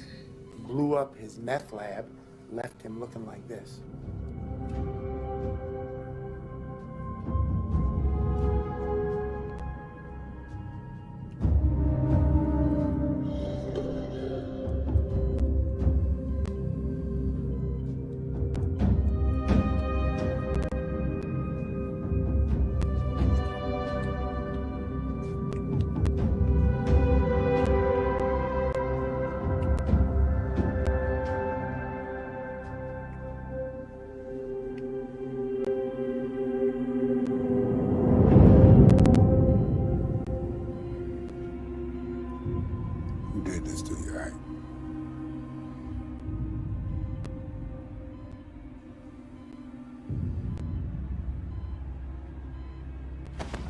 blew up his meth lab, left him looking like this. Who did this to you, right?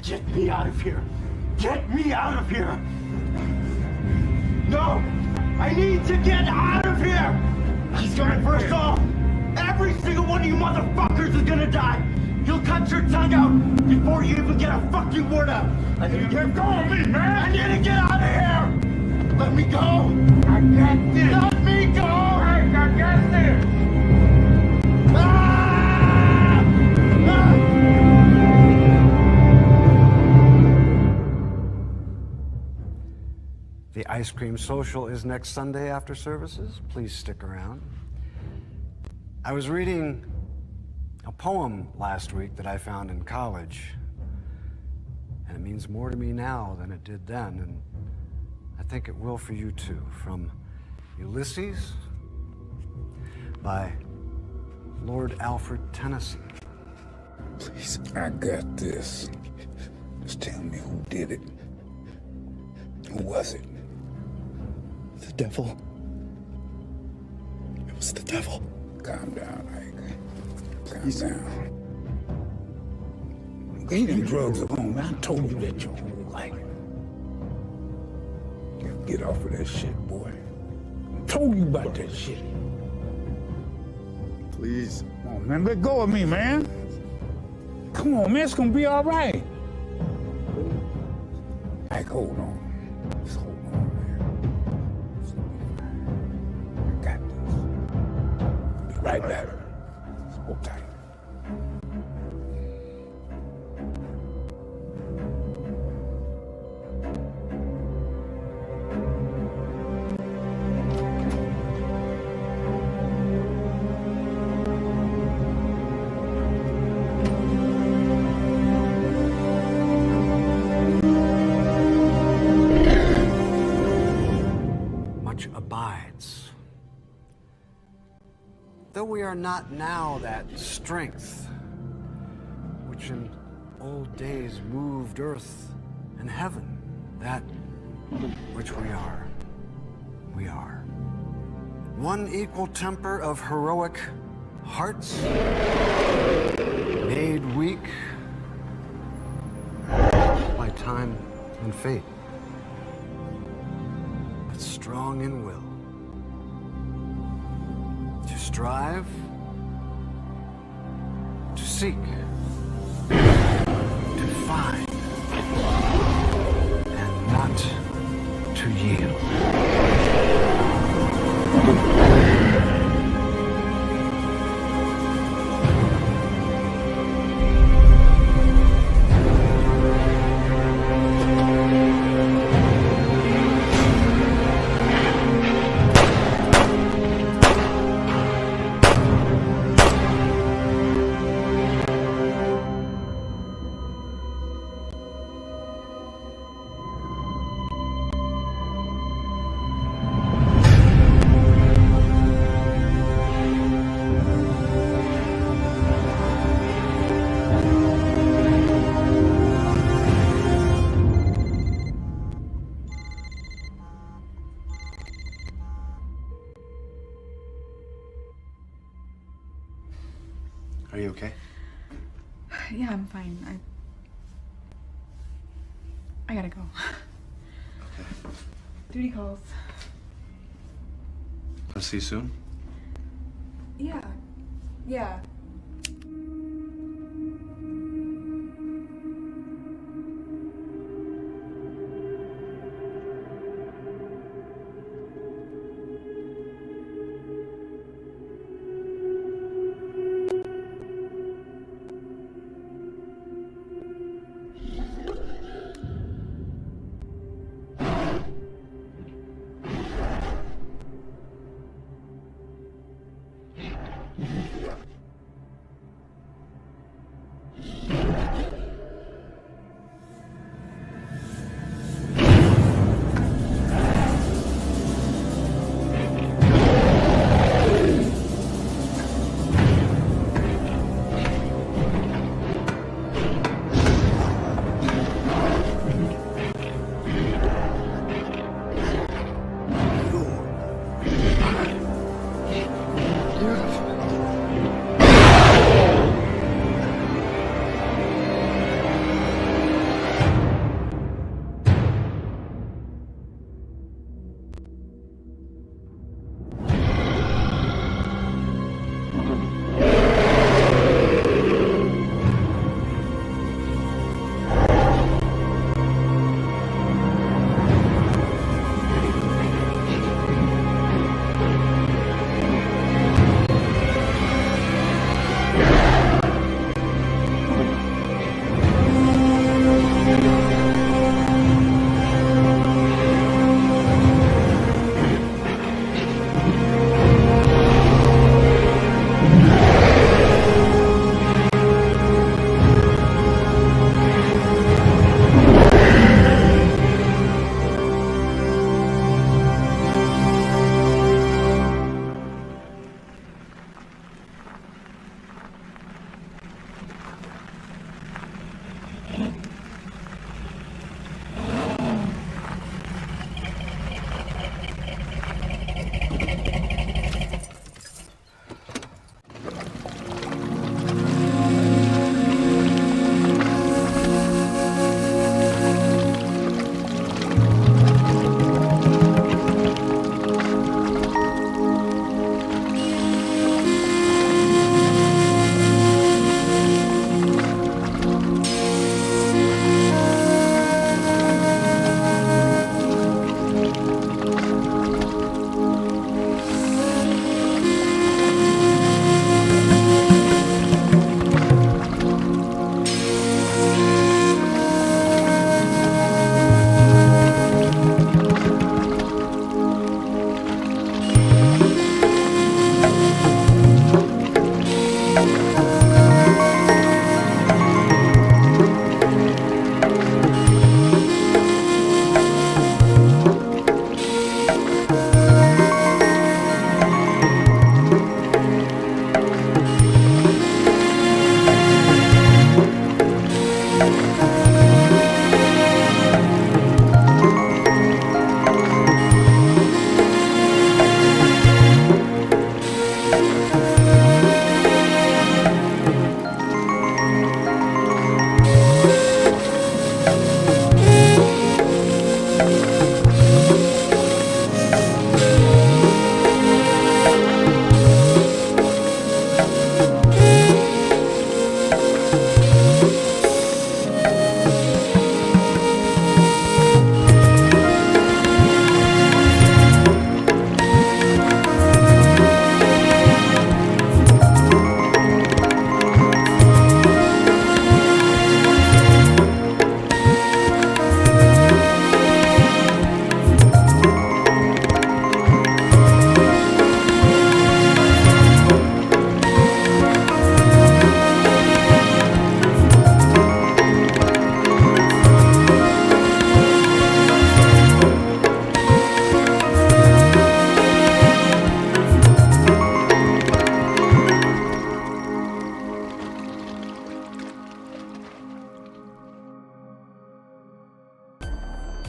Get me out of here! Get me out of here! No! I need to get out of here! He's gonna first off, every single one of you motherfuckers is gonna die! He'll cut cut your tongue out before you even get a fucking word out. I need to get going, me, man. I need to get out of here. Let me go. I got this. Let me go. I got this. The ice cream social is next Sunday after services. Please stick around. I was reading a poem last week that I found in college, and it means more to me now than it did then, and I think it will for you too. From Ulysses by Lord Alfred Tennyson. Please, I got this. Just tell me who did it. Who was it? The devil. It was the devil. Calm down, Ike. Calm down. Leave them drugs alone, man. I told you that your whole life. Get off of that shit, boy. I told you about that shit. Please. Come on, man. Let go of me, man. Come on, man. It's gonna be all right. Ike, hold on. Just hold on, man. It's gonna be fine. I got this. Be right back. Just hold tight. Though we are not now that strength which in old days moved earth and heaven, that which we are. One equal temper of heroic hearts, made weak by time and fate, but strong in will. To strive, to seek, to find, and not to yield. Are you okay? Yeah, I'm fine. I gotta go. Okay. Duty calls. I'll see you soon. Yeah.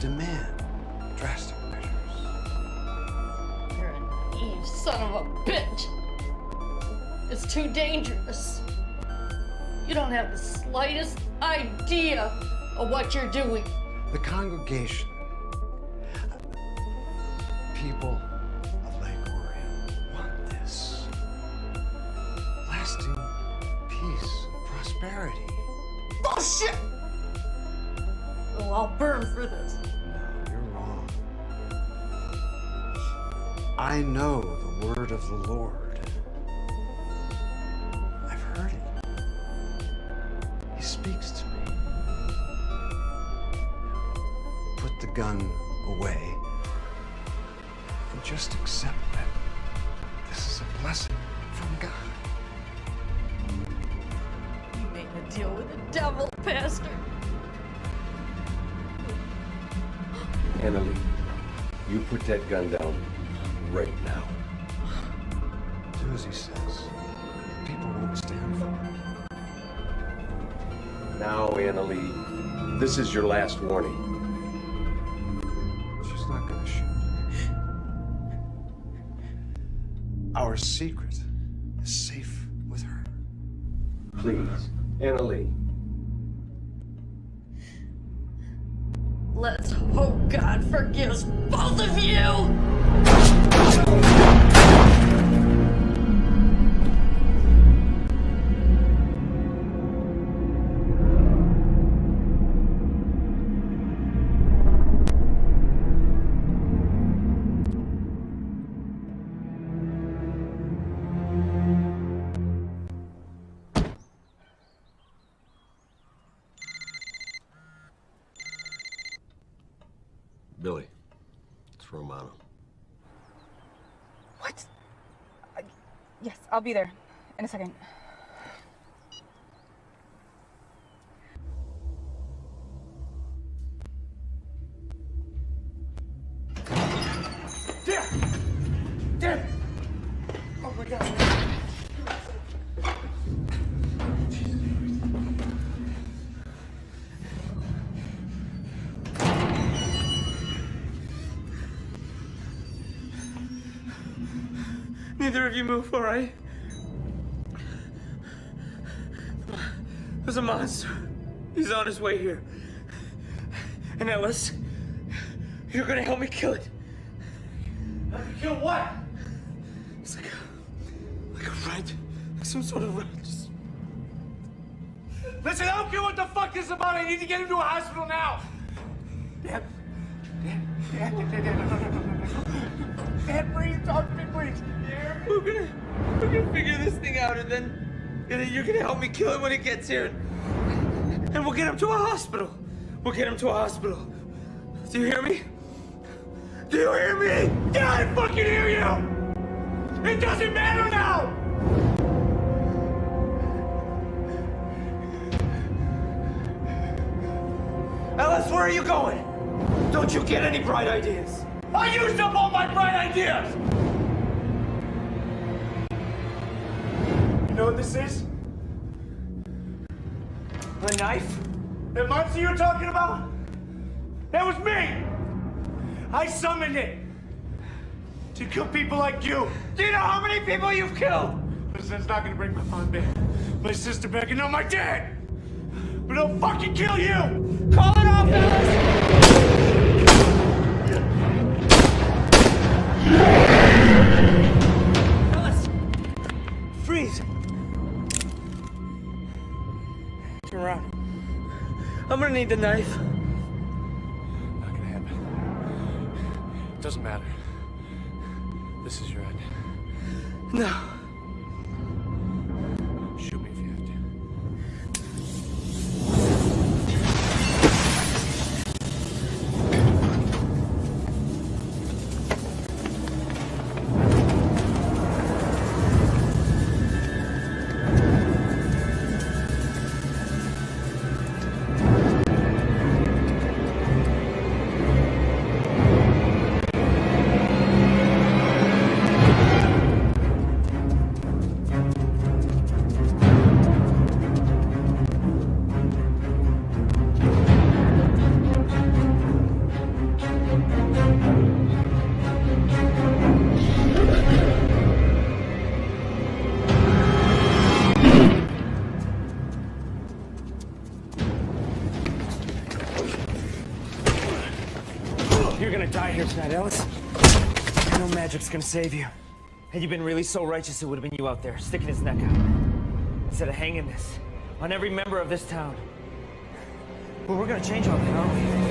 demand drastic measures. You're a naive son of a bitch. It's too dangerous. You don't have the slightest idea of what you're doing. The congregation, people of Lake Orion want this. Lasting peace and prosperity. Bullshit! Oh, I'll burn for this. No, you're wrong. I know the word of the Lord. I've heard it. He speaks to me. Put the gun away and just accept that this is a blessing from God. You made a deal with the devil, Pastor. Annalie, you put that gun down right now. Do as he says. People won't stand for it. Now, Annalie, this is your last warning. She's not gonna shoot. Our secret is safe with her. Please, Annalie. Let's hope God forgives both of you! Billy, it's Romano. What? Yes, I'll be there in a second. Damn! Oh my God. Neither of you move, all right? There's a monster. He's on his way here. And Ellis, you're gonna help me kill it. Help you kill what? It's like a rat. Like some sort of rat. Just... Listen, I don't care what the fuck this is about. I need to get him to a hospital now. Dad, breathe. Talk to me, please. We're gonna figure this thing out, and then you're gonna help me kill it when it gets here, and we'll get him to a hospital. We'll get him to a hospital. Do you hear me? Do you hear me? Yeah, I fucking hear you. It doesn't matter now. Ellis, where are you going? Don't you get any bright ideas? I used up all my bright ideas. You know what this is? A knife? That monster you're talking about? That was me! I summoned it to kill people like you. Do you know how many people you've killed? Listen, it's not gonna bring my mom back, my sister back, and now my dad! But it'll fucking kill you! Call it off, Ellis! Ellis! Freeze! Turn around. I'm gonna need the knife. Not gonna happen. Doesn't matter. This is your end. No. Shoot me if you have to. gonna die here tonight, Ellis. I know magic's gonna save you. Had you been really so righteous, it would have been you out there, sticking his neck out. Instead of hanging this on every member of this town. But we're gonna change all that, aren't we?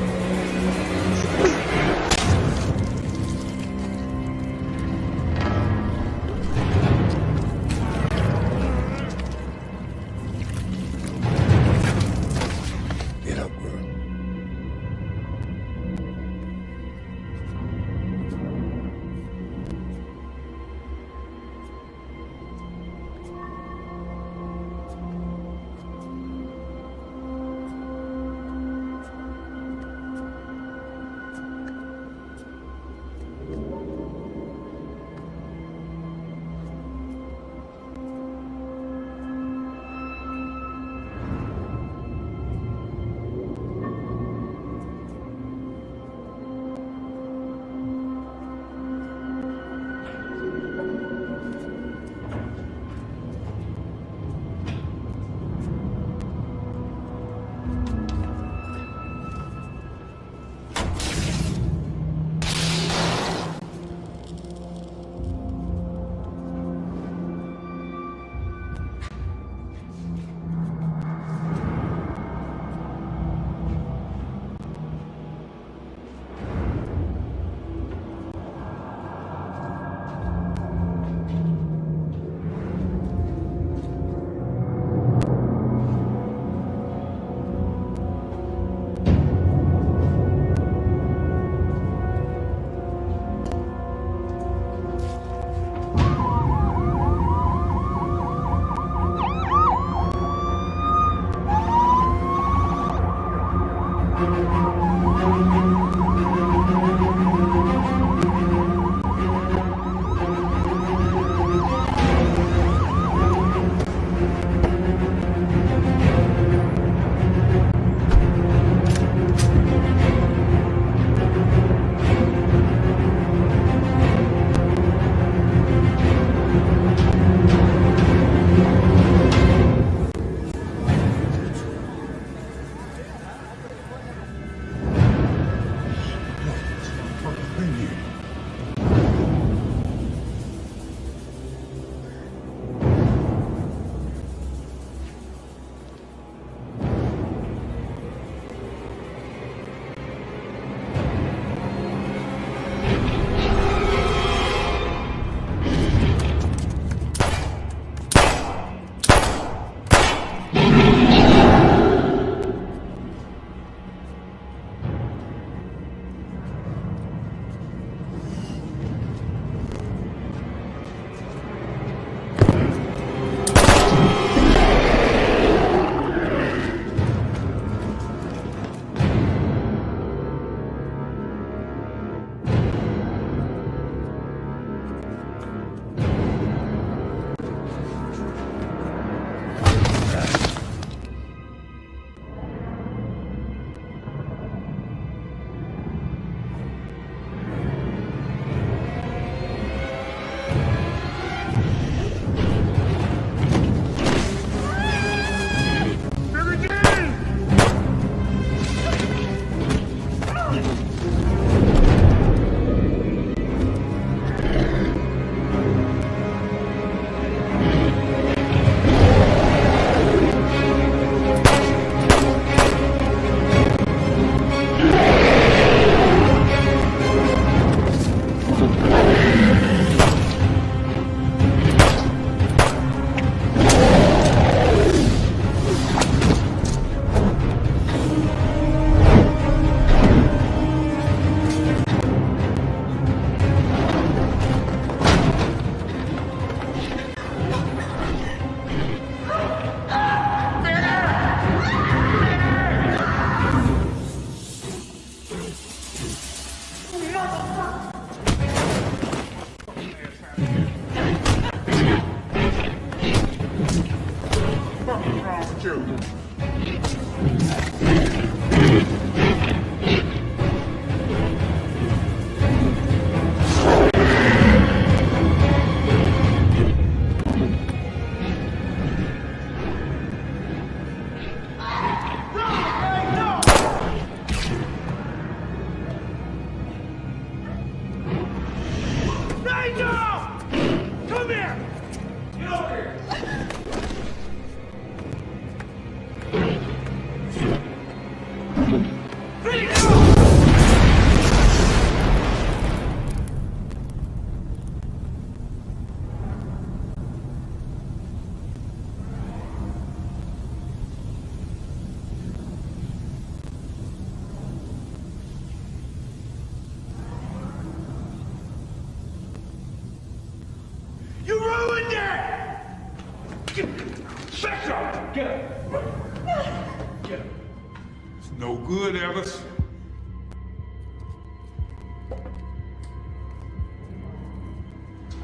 It's no good, Ellis.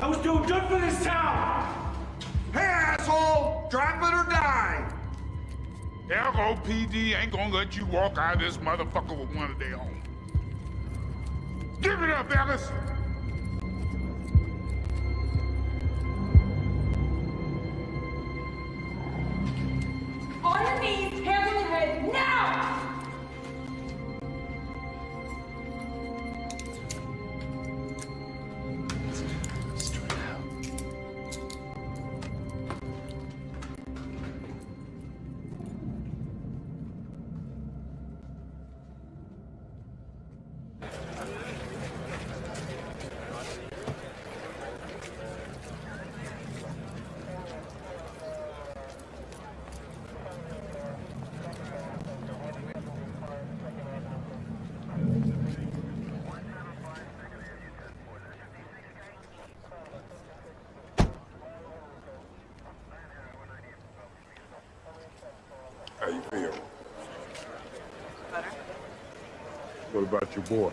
I was doing good for this town! Hey, asshole! Drop it or die! LOPD ain't gonna let you walk out of this motherfucker with one of their own. Give it up, Ellis! On your knees, hands on your head, now! How you feel? Better. What about your boy?